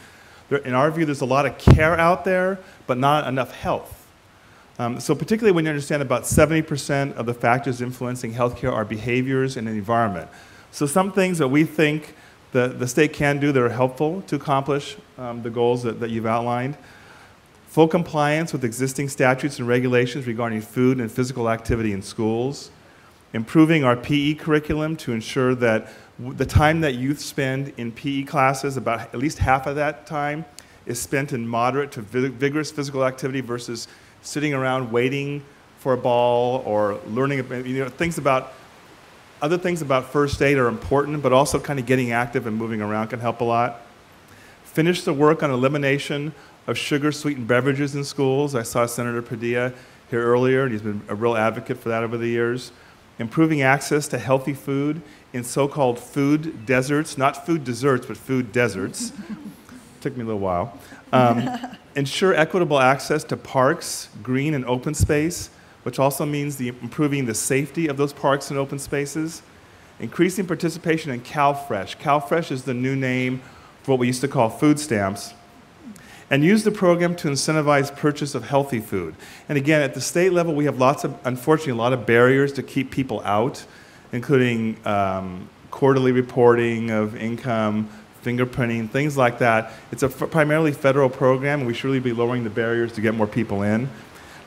In our view, there's a lot of care out there, but not enough health. So particularly when you understand about 70% of the factors influencing healthcare are behaviors and the environment. So some things that we think the state can do that are helpful to accomplish the goals that you've outlined. Full compliance with existing statutes and regulations regarding food and physical activity in schools. Improving our PE curriculum to ensure that the time that youth spend in PE classes, about at least half of that time, is spent in moderate to vigorous physical activity versus sitting around waiting for a ball or learning, other things about first aid are important, but also kind of getting active and moving around can help a lot. Finish the work on elimination of sugar-sweetened beverages in schools. I saw Senator Padilla here earlier, and he's been a real advocate for that over the years. Improving access to healthy food in so-called food deserts, not food desserts, but food deserts. Took me a little while. Ensure equitable access to parks, green and open space, which also means improving the safety of those parks and open spaces. Increasing participation in CalFresh. CalFresh is the new name for what we used to call food stamps. And use the program to incentivize purchase of healthy food. And again, at the state level, we have unfortunately, a lot of barriers to keep people out, including quarterly reporting of income, fingerprinting, things like that. It's a primarily federal program, and we should really be lowering the barriers to get more people in.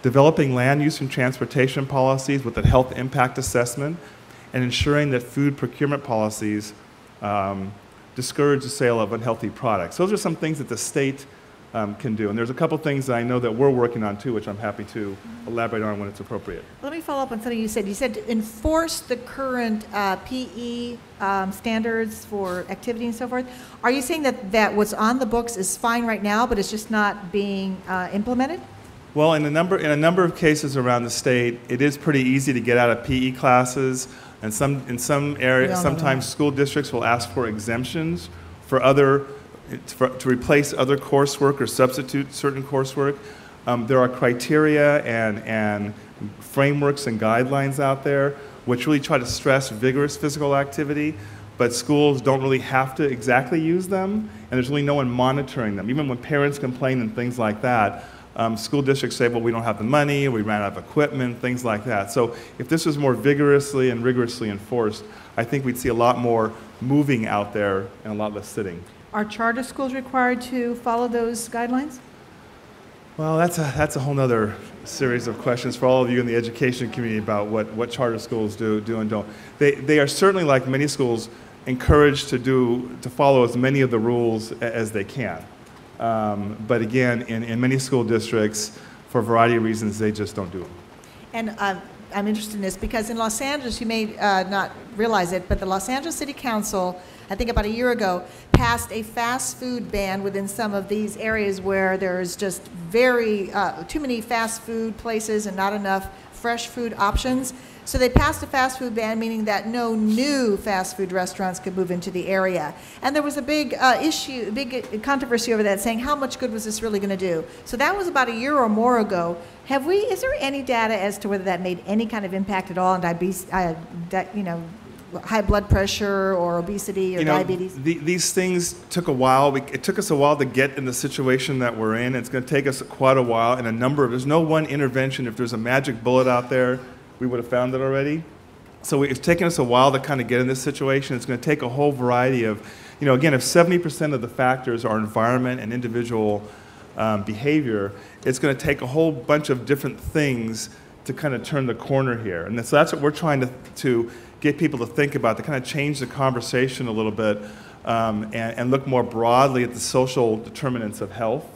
Developing land use and transportation policies with a health impact assessment, and ensuring that food procurement policies discourage the sale of unhealthy products. Those are some things that the state can do. And there's a couple things that I know that we're working on too, which I'm happy to elaborate on when it's appropriate. Let me follow up on something you said. You said enforce the current PE standards for activity and so forth. Are you saying that what's on the books is fine right now, but it's just not being implemented? Well, in a number of cases around the state, it is pretty easy to get out of PE classes, and in some areas, sometimes school districts will ask for exemptions for to replace other coursework or substitute certain coursework. There are criteria and frameworks and guidelines out there which really try to stress vigorous physical activity, but schools don't really have to exactly use them, and there's really no one monitoring them. Even when parents complain and things like that, school districts say, well, we don't have the money, we ran out of equipment, things like that. So if this was more vigorously and rigorously enforced, I think we'd see a lot more moving out there and a lot less sitting. Are charter schools required to follow those guidelines? Well, that's a whole other series of questions for all of you in the education community about what charter schools do and don't. They are certainly, like many schools, encouraged to follow as many of the rules as they can. But again, in many school districts, for a variety of reasons, they just don't do them. And I'm interested in this because in Los Angeles, you may not realize it, but the Los Angeles City Council, I think about a year ago, passed a fast food ban within some of these areas where there's just too many fast food places and not enough fresh food options. So they passed a fast food ban, meaning that no new fast food restaurants could move into the area. And there was a big big controversy over that, saying how much good was this really going to do? So that was about a year or more ago. Is there any data as to whether that made any kind of impact at all on diabetes, high blood pressure or obesity or diabetes? These things took a while. It took us a while to get in the situation that we're in. It's going to take us quite a while, and there's no one intervention. If there's a magic bullet out there, we would have found it already. So it's taken us a while to kind of get in this situation. It's going to take a whole variety of, again, if 70% of the factors are environment and individual behavior, it's going to take a whole bunch of different things to kind of turn the corner here. And so that's what we're trying to get people to think about, to kind of change the conversation a little bit and look more broadly at the social determinants of health,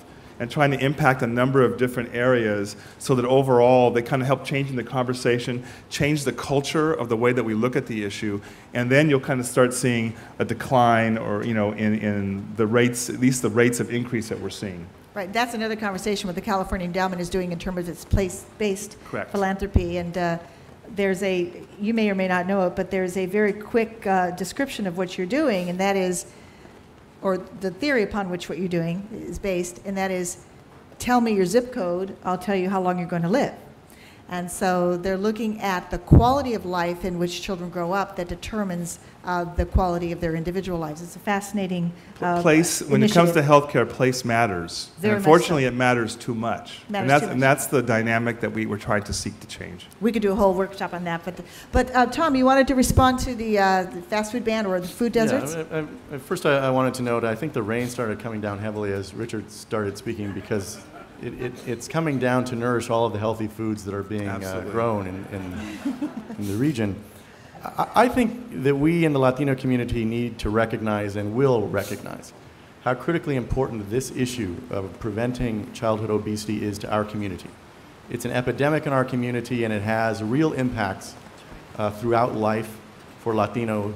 and trying to impact a number of different areas so that overall they kind of help changing the conversation, change the culture of the way that we look at the issue, and then you'll kind of start seeing a decline or, in the rates, at least the rates of increase that we're seeing. Right, that's another conversation what the California Endowment is doing in terms of its place-based philanthropy. And you may or may not know it, but there's a very quick description of what you're doing, and that is, or the theory upon which what you're doing is based, and that is, tell me your zip code, I'll tell you how long you're going to live. And so they're looking at the quality of life in which children grow up that determines the quality of their individual lives. It's a fascinating place. When it comes to healthcare, place matters. And unfortunately, it matters too much. And that's the dynamic that we're trying to seek to change. We could do a whole workshop on that. But Tom, you wanted to respond to the fast food ban or the food deserts? Yeah, first I wanted to note, I think the rain started coming down heavily as Richard started speaking, because it's coming down to nourish all of the healthy foods that are being grown in the region. I think that we in the Latino community need to recognize and will recognize how critically important this issue of preventing childhood obesity is to our community. It's an epidemic in our community, and it has real impacts throughout life for Latino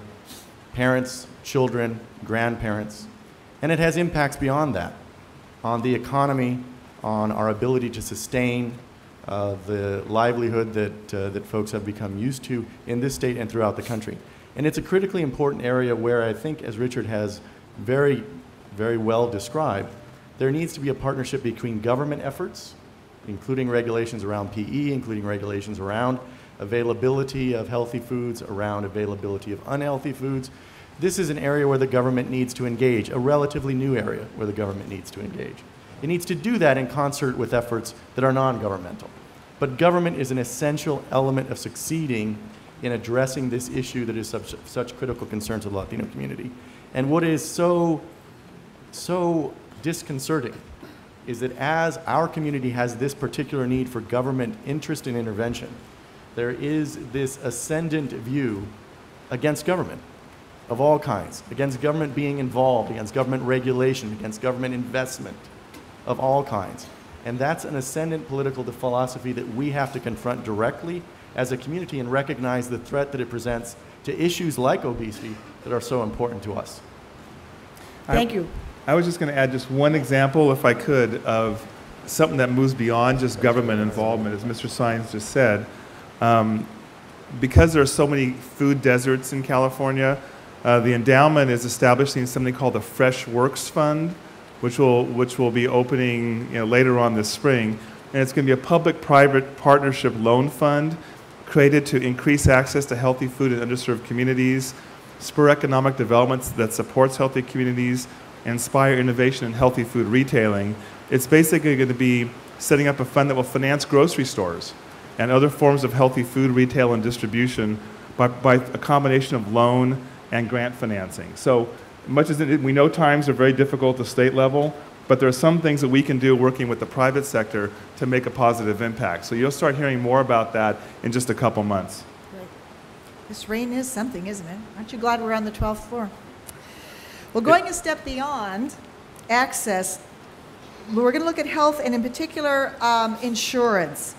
parents, children, grandparents, and it has impacts beyond that on the economy, on our ability to sustain the livelihood that folks have become used to in this state and throughout the country. And it's a critically important area where I think, as Richard has very, very well described, there needs to be a partnership between government efforts, including regulations around PE, including regulations around availability of healthy foods, around availability of unhealthy foods. This is an area where the government needs to engage, a relatively new area where the government needs to engage. It needs to do that in concert with efforts that are non-governmental. But government is an essential element of succeeding in addressing this issue that is such critical concern to the Latino community. And what is so disconcerting is that as our community has this particular need for government interest and intervention, there is this ascendant view against government of all kinds, against government being involved, against government regulation, against government investment of all kinds. And that's an ascendant political philosophy that we have to confront directly as a community and recognize the threat that it presents to issues like obesity that are so important to us. Thank you. I was just going to add just one example, if I could, of something that moves beyond just government involvement, as Mr. Saenz just said. Because there are so many food deserts in California, the endowment is establishing something called the Fresh Works Fund, which will be opening later on this spring. And it's going to be a public-private partnership loan fund created to increase access to healthy food in underserved communities, spur economic development that supports healthy communities, and inspire innovation in healthy food retailing. It's basically going to be setting up a fund that will finance grocery stores and other forms of healthy food retail and distribution by a combination of loan and grant financing. So much as we know times are very difficult at the state level, but there are some things that we can do working with the private sector to make a positive impact. So you'll start hearing more about that in just a couple months. Good. This rain is something, isn't it? Aren't you glad we're on the 12th floor? Well, going a step beyond access, we're going to look at health and in particular insurance.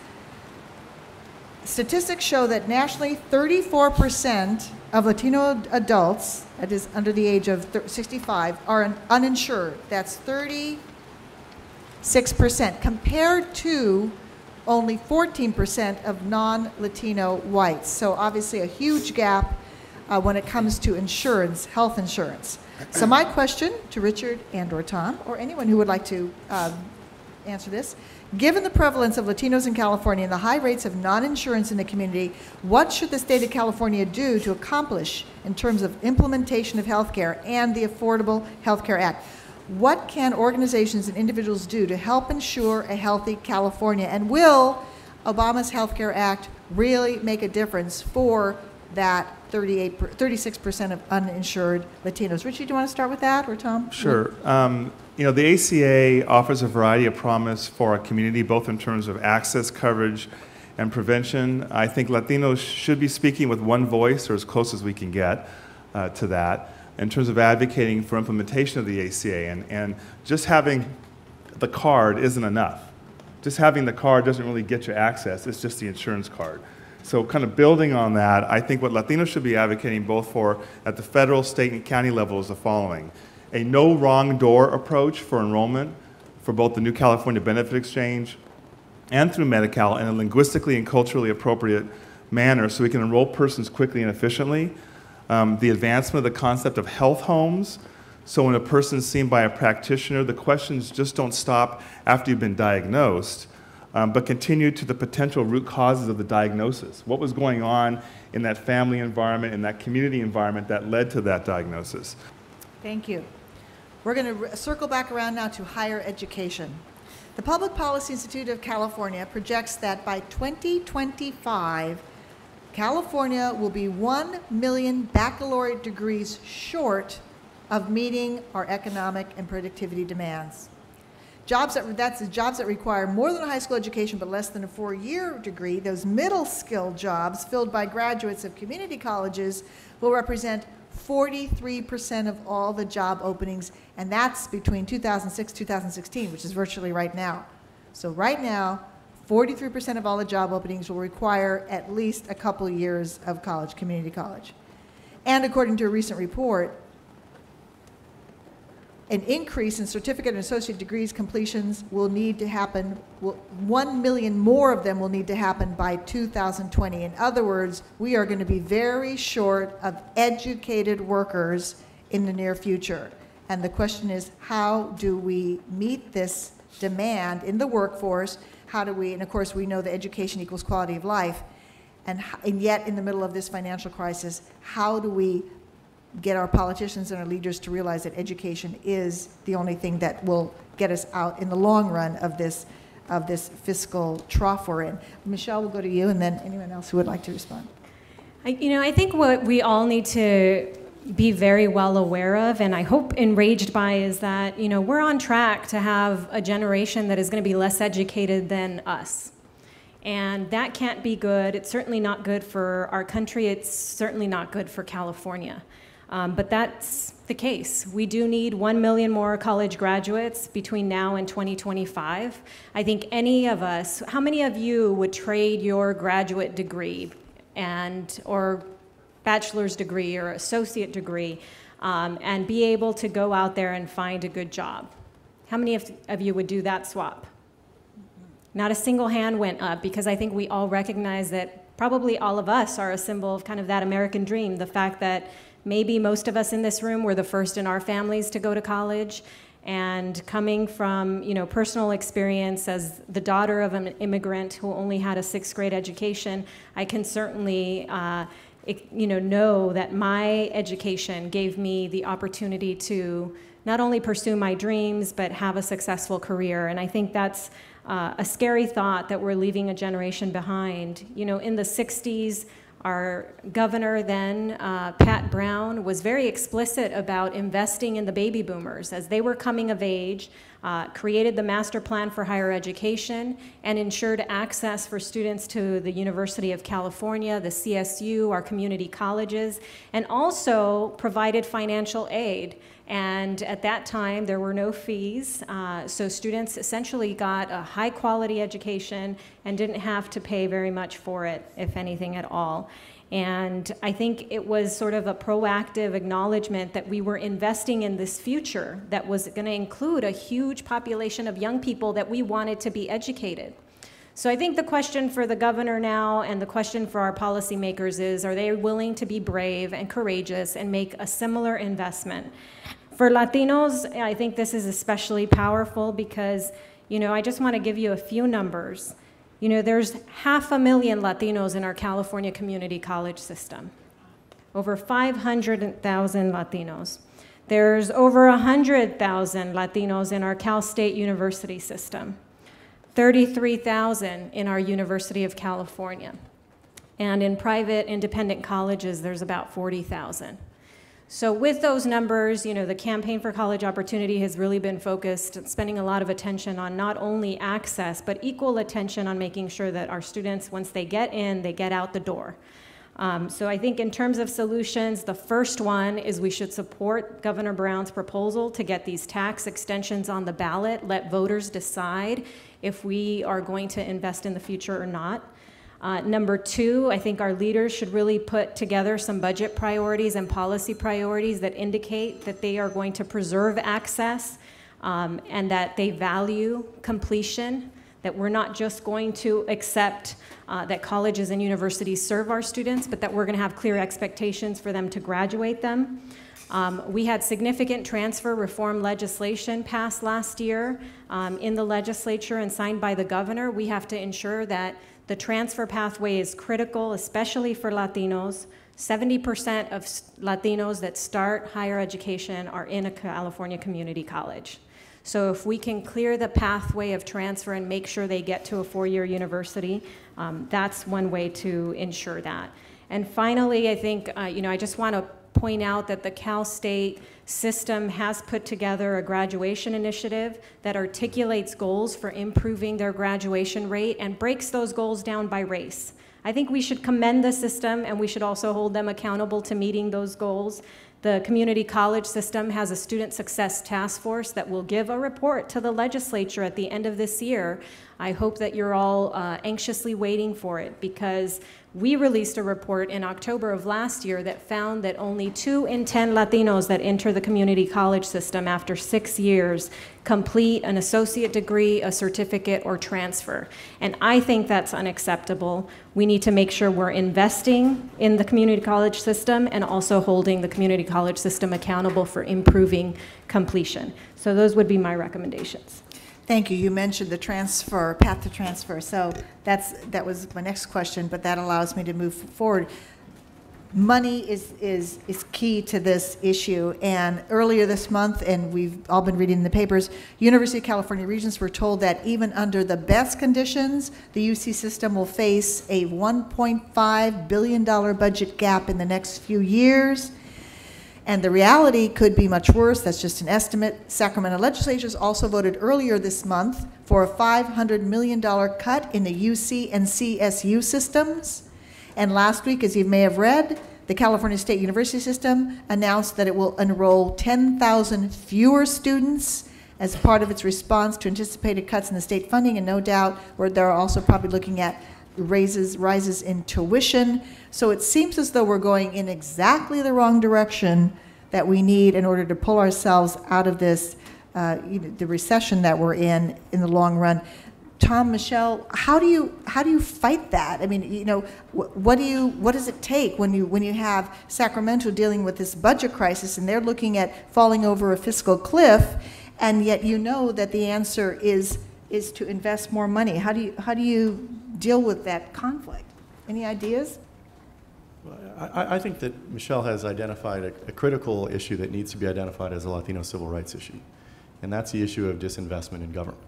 Statistics show that nationally 34% of Latino adults, that is under the age of 65, are uninsured. That's 36%, compared to only 14% of non-Latino whites. So obviously a huge gap when it comes to insurance, health insurance. So my question to Richard and/or Tom, or anyone who would like to answer this, given the prevalence of Latinos in California and the high rates of non-insurance in the community, what should the state of California do to accomplish in terms of implementation of healthcare and the Affordable Health Care Act? What can organizations and individuals do to help ensure a healthy California? And will Obama's Health Care Act really make a difference for that 36% of uninsured Latinos? Richard, do you want to start with that, or Tom? Sure. The ACA offers a variety of promise for our community, both in terms of access, coverage, and prevention. I think Latinos should be speaking with one voice, or as close as we can get to that, in terms of advocating for implementation of the ACA. And just having the card isn't enough. Just having the card doesn't really get you access. It's just the insurance card. So kind of building on that, I think what Latinos should be advocating both for at the federal, state, and county level is the following. A no wrong door approach for enrollment for both the New California Benefit Exchange and through Medi-Cal in a linguistically and culturally appropriate manner so we can enroll persons quickly and efficiently. The advancement of the concept of health homes, so when a person is seen by a practitioner, the questions just don't stop after you've been diagnosed, but continue to the potential root causes of the diagnosis. What was going on in that family environment, in that community environment that led to that diagnosis? Thank you. We're going to circle back around now to higher education. The Public Policy Institute of California projects that by 2025, California will be 1 million baccalaureate degrees short of meeting our economic and productivity demands. That's the jobs that require more than a high school education but less than a 4-year degree. Those middle skill jobs filled by graduates of community colleges will represent 43% of all the job openings, and that's between 2006 and 2016, which is virtually right now. So right now, 43% of all the job openings will require at least a couple years of college, community college. And according to a recent report, an increase in certificate and associate degrees completions will need to happen, 1 million more of them will need to happen by 2020. In other words, we are going to be very short of educated workers in the near future. And the question is, how do we meet this demand in the workforce? How do we, and of course we know that education equals quality of life, and yet in the middle of this financial crisis, how do we get our politicians and our leaders to realize that education is the only thing that will get us out in the long run of this fiscal trough we're in? Michele, we'll go to you, and then anyone else who would like to respond. I think what we all need to be very well aware of, and I hope enraged by, is that we're on track to have a generation that is going to be less educated than us. And that can't be good. It's certainly not good for our country. It's certainly not good for California. But that's the case. We do need 1 million more college graduates between now and 2025. I think any of us, how many of you would trade your graduate degree or bachelor's degree or associate degree and be able to go out there and find a good job? How many of you would do that swap? Not a single hand went up, because I think we all recognize that probably all of us are a symbol of kind of that American dream, the fact that maybe most of us in this room were the first in our families to go to college. And coming from personal experience as the daughter of an immigrant who only had a 6th grade education, I can certainly know that my education gave me the opportunity to not only pursue my dreams, but have a successful career. And I think that's a scary thought, that we're leaving a generation behind. In the 60s, our governor then, Pat Brown, was very explicit about investing in the baby boomers as they were coming of age, created the master plan for higher education, and ensured access for students to the University of California, the CSU, our community colleges, and also provided financial aid. And at that time, there were no fees, so students essentially got a high-quality education and didn't have to pay very much for it, if anything at all. And I think it was sort of a proactive acknowledgement that we were investing in this future that was going to include a huge population of young people that we wanted to be educated. So I think the question for the governor now, and the question for our policymakers, is, are they willing to be brave and courageous and make a similar investment? For Latinos, I think this is especially powerful because, I just want to give you a few numbers. There's 500,000 Latinos in our California community college system. Over 500,000 Latinos. There's over 100,000 Latinos in our Cal State University system. 33,000 in our University of California. And in private independent colleges, there's about 40,000. So with those numbers, the Campaign for College Opportunity has really been focused, spending a lot of attention on not only access, but equal attention on making sure that our students, once they get in, they get out the door. So I think in terms of solutions, the first one is we should support Governor Brown's proposal to get these tax extensions on the ballot, let voters decide if we are going to invest in the future or not. Number two, I think our leaders should really put together some budget priorities and policy priorities that indicate that they are going to preserve access and that they value completion, that we're not just going to accept that colleges and universities serve our students, but that we're going to have clear expectations for them to graduate them. We had significant transfer reform legislation passed last year in the legislature and signed by the governor. We have to ensure that the transfer pathway is critical, especially for Latinos. 70% of Latinos that start higher education are in a California community college. So if we can clear the pathway of transfer and make sure they get to a four-year university, that's one way to ensure that. And finally, I think, I just want to point out that the Cal State system has put together a graduation initiative that articulates goals for improving their graduation rate and breaks those goals down by race. I think we should commend the system, and we should also hold them accountable to meeting those goals. The community college system has a student success task force that will give a report to the legislature at the end of this year. I hope that you're all anxiously waiting for it, because we released a report in October of last year that found that only 2 in 10 Latinos that enter the community college system after 6 years complete an associate degree, a certificate, or transfer. And I think that's unacceptable. We need to make sure we're investing in the community college system and also holding the community college system accountable for improving completion. So those would be my recommendations. Thank you. You mentioned the transfer, path to transfer. So that was my next question, but that allows me to move forward. Money is key to this issue. And earlier this month, and we've all been reading in the papers, University of California Regents were told that even under the best conditions, the UC system will face a $1.5 billion budget gap in the next few years. And the reality could be much worse. That's just an estimate. Sacramento legislatures also voted earlier this month for a $500 million cut in the UC and CSU systems. And last week, as you may have read, the California State University system announced that it will enroll 10,000 fewer students as part of its response to anticipated cuts in the state funding. And no doubt, they're also probably looking at rises in tuition. So it seems as though we're going in exactly the wrong direction that we need in order to pull ourselves out of this, the recession that we're in the long run. Tom, Michele, how do you fight that? I mean, what does it take when you have Sacramento dealing with this budget crisis and they're looking at falling over a fiscal cliff, and yet you know that the answer is to invest more money? How do you deal with that conflict? Any ideas? Well, I think that Michele has identified a critical issue that needs to be identified as a Latino civil rights issue, and that's the issue of disinvestment in government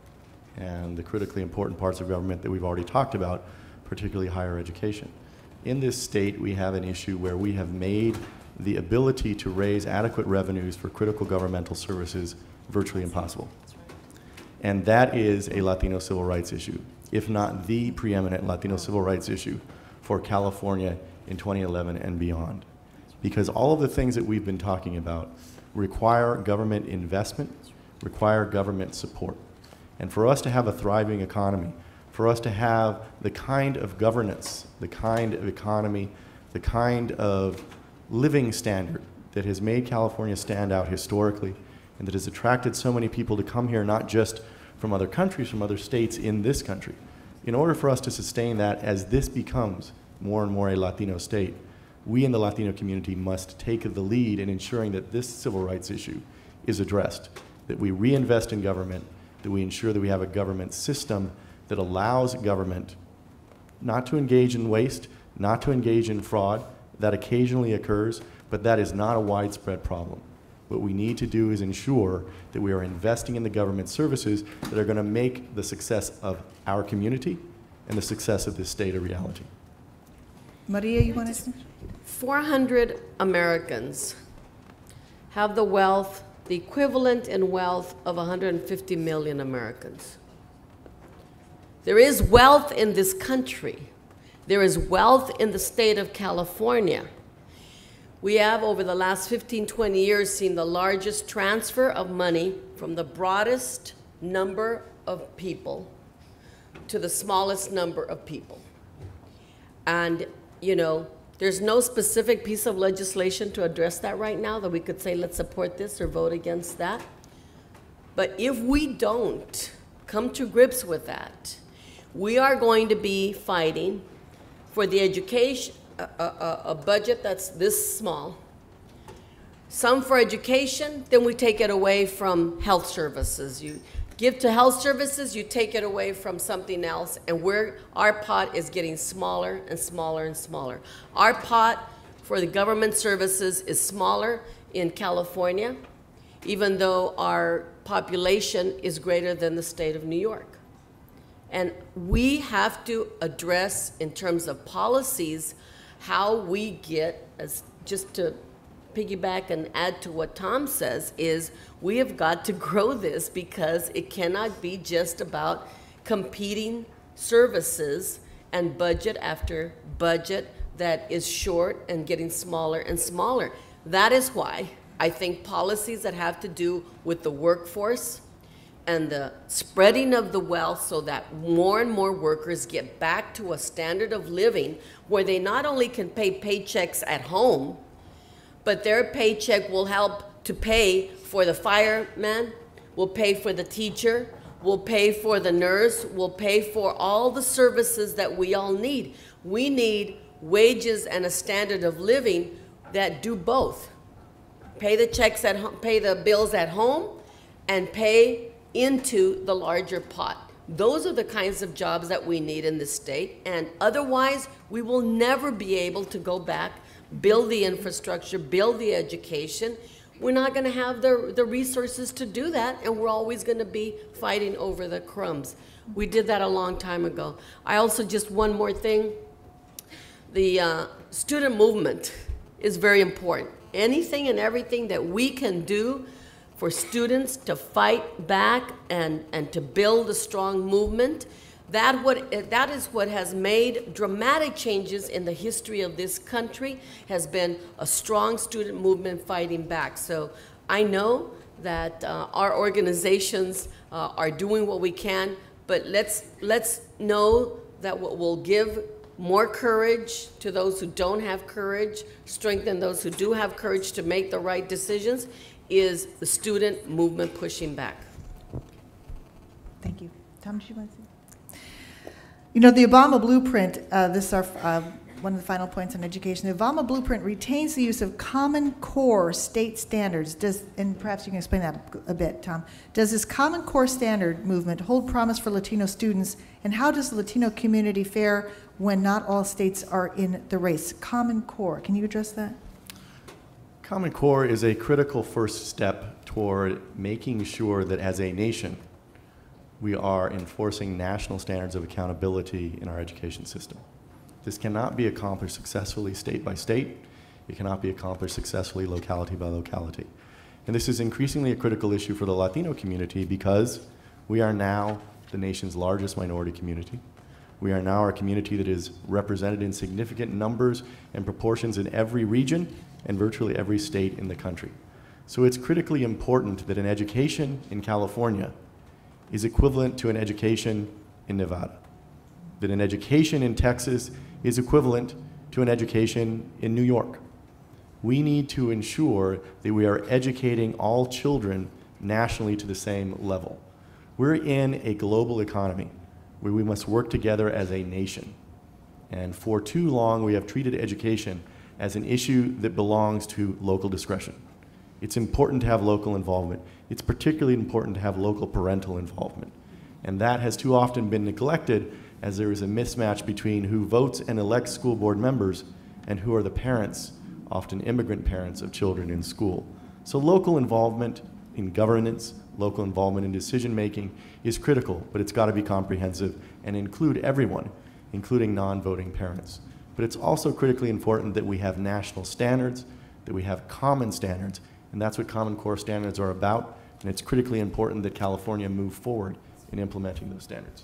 and the critically important parts of government that we've already talked about, particularly higher education. In this state, we have an issue where we have made the ability to raise adequate revenues for critical governmental services virtually impossible. And that is a Latino civil rights issue, if not the preeminent Latino civil rights issue for California in 2011 and beyond. Because all of the things that we've been talking about require government investment, require government support. And for us to have a thriving economy, for us to have the kind of governance, the kind of economy, the kind of living standard that has made California stand out historically and that has attracted so many people to come here, not just from other countries, from other states in this country. In order for us to sustain that as this becomes more and more a Latino state, we in the Latino community must take the lead in ensuring that this civil rights issue is addressed, that we reinvest in government, that we ensure that we have a government system that allows government not to engage in waste, not to engage in fraud. That occasionally occurs, but that is not a widespread problem. What we need to do is ensure that we are investing in the government services that are going to make the success of our community and the success of this state a reality. Maria, you want to? 400 Americans have the wealth, the equivalent in wealth of 150 million Americans. There is wealth in this country. There is wealth in the state of California. We have, over the last 15, 20 years, seen the largest transfer of money from the broadest number of people to the smallest number of people. And, there's no specific piece of legislation to address that right now that we could say, let's support this or vote against that. But if we don't come to grips with that, We are going to be fighting for the education, a budget that's this small. Some for education, then we take it away from health services. You give to health services, you take it away from something else, and our pot is getting smaller and smaller and smaller. Our pot for the government services is smaller in California, even though our population is greater than the state of New York. And we have to address, in terms of policies, how we get, as just to piggyback and add to what Tom says, is we have got to grow this, because it cannot be just about competing services and budget after budget that is short and getting smaller and smaller. That is why I think policies that have to do with the workforce and the spreading of the wealth, so that more and more workers get back to a standard of living where they not only can pay paychecks at home, but their paycheck will help to pay for the fireman, will pay for the teacher, will pay for the nurse, will pay for all the services that we all need. We need wages and a standard of living that do both. Pay the checks at home, pay the bills at home, and pay into the larger pot. Those are the kinds of jobs that we need in this state, and otherwise we will never be able to go back, build the infrastructure, build the education. We're not going to have the resources to do that, and we're always going to be fighting over the crumbs. We did that a long time ago. I also, just one more thing, the student movement is very important. Anything and everything that we can do for students to fight back and to build a strong movement, that is what has made dramatic changes in the history of this country, has been a strong student movement fighting back. So I know that our organizations are doing what we can, but let's know that what will give more courage to those who don't have courage, strengthen those who do have courage to make the right decisions, is the student movement pushing back. Thank you. Tom, did you want to say? You know, the Obama blueprint, this is our, one of the final points on education. The Obama blueprint retains the use of Common Core state standards. And perhaps you can explain that a bit, Tom. Does this Common Core standard movement hold promise for Latino students, and how does the Latino community fare when not all states are in the race? Common Core, can you address that? Common Core is a critical first step toward making sure that as a nation, we are enforcing national standards of accountability in our education system. This cannot be accomplished successfully state by state. It cannot be accomplished successfully locality by locality. And this is increasingly a critical issue for the Latino community, because we are now the nation's largest minority community. We are now a community that is represented in significant numbers and proportions in every region and virtually every state in the country. So it's critically important that an education in California is equivalent to an education in Nevada, that an education in Texas is equivalent to an education in New York. We need to ensure that we are educating all children nationally to the same level. We're in a global economy where we must work together as a nation. And for too long, we have treated education as an issue that belongs to local discretion. It's important to have local involvement. It's particularly important to have local parental involvement. And that has too often been neglected, as there is a mismatch between who votes and elects school board members and who are the parents, often immigrant parents, of children in school. So local involvement in governance, local involvement in decision making is critical, but it's got to be comprehensive and include everyone, including non-voting parents. But it's also critically important that we have national standards, that we have common standards, and that's what Common Core standards are about, and it's critically important that California move forward in implementing those standards.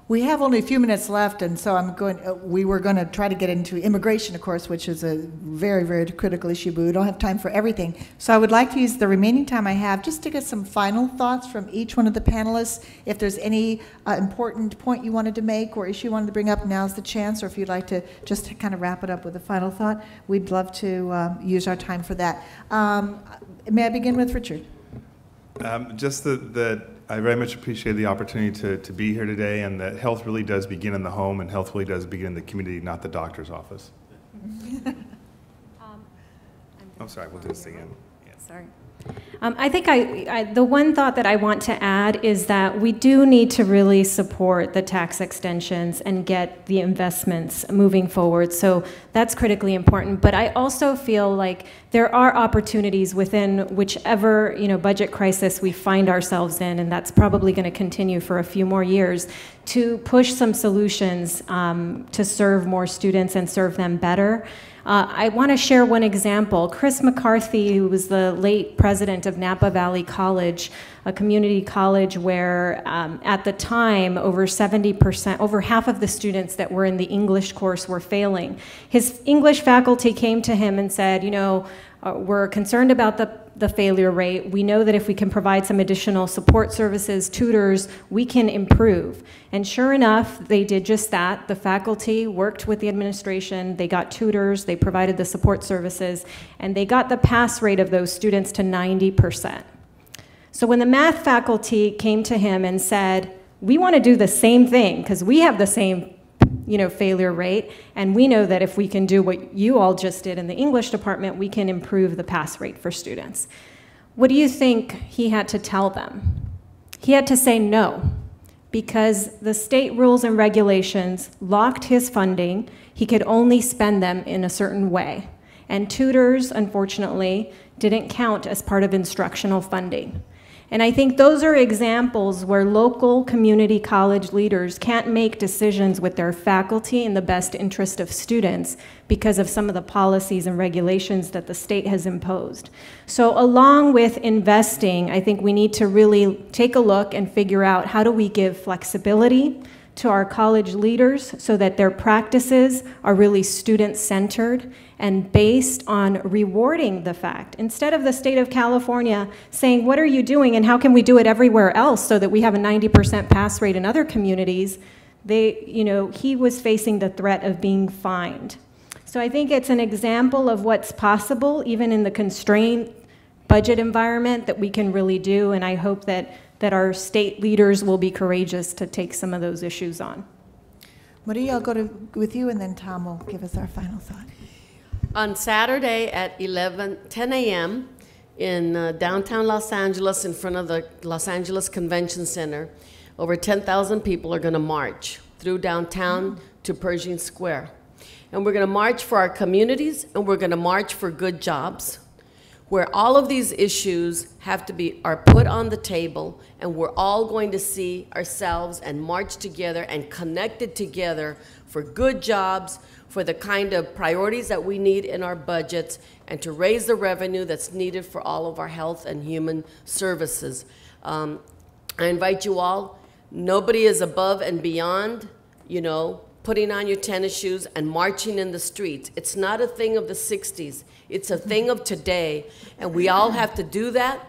We have only a few minutes left, and so we were going to try to get into immigration, of course, which is a very, very critical issue, but we don't have time for everything. So I would like to use the remaining time I have just to get some final thoughts from each one of the panelists. If there's any important point you wanted to make or issue you wanted to bring up, now's the chance, or if you'd like to just kind of wrap it up with a final thought, we'd love to use our time for that. May I begin with Richard? Just that I very much appreciate the opportunity to be here today, and that health really does begin in the home, and health really does begin in the community, not the doctor's office. I'm sorry, we'll do this again. Yeah. Sorry. I think the one thought that I want to add is that we do need to really support the tax extensions and get the investments moving forward. So that's critically important. But I also feel like there are opportunities within whichever budget crisis we find ourselves in, and that's probably going to continue for a few more years, to push some solutions to serve more students and serve them better. I want to share one example. Chris McCarthy, who was the late president of Napa Valley College, a community college where at the time over 70%, over half of the students that were in the English course were failing. His English faculty came to him and said, we're concerned about the failure rate. We know that if we can provide some additional support services, tutors, we can improve. And sure enough, they did just that. The faculty worked with the administration, they got tutors, they provided the support services, and they got the pass rate of those students to 90%. So when the math faculty came to him and said, we want to do the same thing because we have the same failure rate, and we know that if we can do what you all just did in the English department, we can improve the pass rate for students. What do you think he had to tell them? He had to say no, because the state rules and regulations locked his funding. He could only spend them in a certain way. And tutors, unfortunately, didn't count as part of instructional funding. And I think those are examples where local community college leaders can't make decisions with their faculty in the best interest of students because of some of the policies and regulations that the state has imposed. So along with investing, I think we need to really take a look and figure out how do we give flexibility to our college leaders so that their practices are really student-centered and based on rewarding the fact. Instead of the state of California saying, what are you doing and how can we do it everywhere else so that we have a 90% pass rate in other communities, he was facing the threat of being fined. So I think it's an example of what's possible, even in the constrained budget environment, that we can really do, and I hope that our state leaders will be courageous to take some of those issues on. Maria, I'll go with you, and then Tom will give us our final thought. On Saturday at 10 a.m. in downtown Los Angeles, in front of the Los Angeles Convention Center, over 10,000 people are going to march through downtown to Pershing Square. And we're going to march for our communities, and we're going to march for good jobs, where all of these issues are put on the table, and we're all going to see ourselves and march together and connected together for good jobs, for the kind of priorities that we need in our budgets, and to raise the revenue that's needed for all of our health and human services. I invite you all. Nobody is above and beyond, putting on your tennis shoes and marching in the streets. It's not a thing of the 60s. It's a thing of today, and we all have to do that,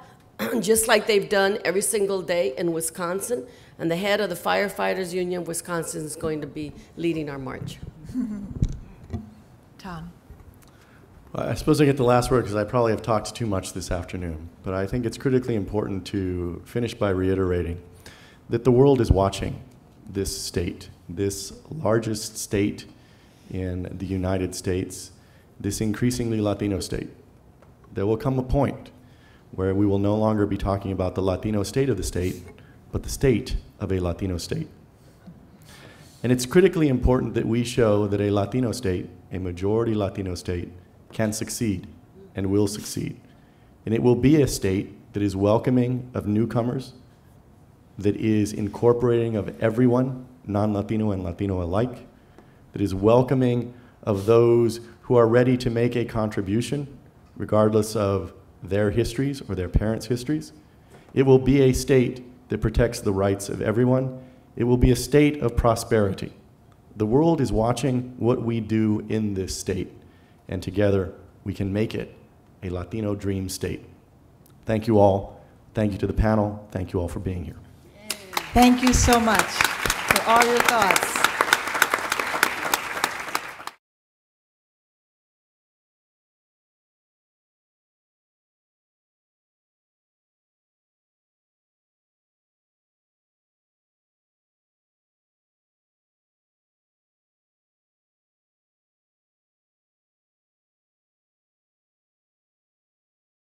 just like they've done every single day in Wisconsin. And the head of the Firefighters Union of Wisconsin is going to be leading our march. Tom. Well, I suppose I get the last word because I probably have talked too much this afternoon, but I think it's critically important to finish by reiterating that the world is watching this state, this largest state in the United States, this increasingly Latino state. There will come a point where we will no longer be talking about the Latino state of the state, but the state of a Latino state. And it's critically important that we show that a Latino state, a majority Latino state, can succeed and will succeed. And it will be a state that is welcoming of newcomers, that is incorporating of everyone, non-Latino and Latino alike, that is welcoming of those who are ready to make a contribution, regardless of their histories or their parents' histories. It will be a state that protects the rights of everyone. It will be a state of prosperity. The world is watching what we do in this state, and together we can make it a Latino dream state. Thank you all. Thank you to the panel. Thank you all for being here. Thank you so much for all your thoughts.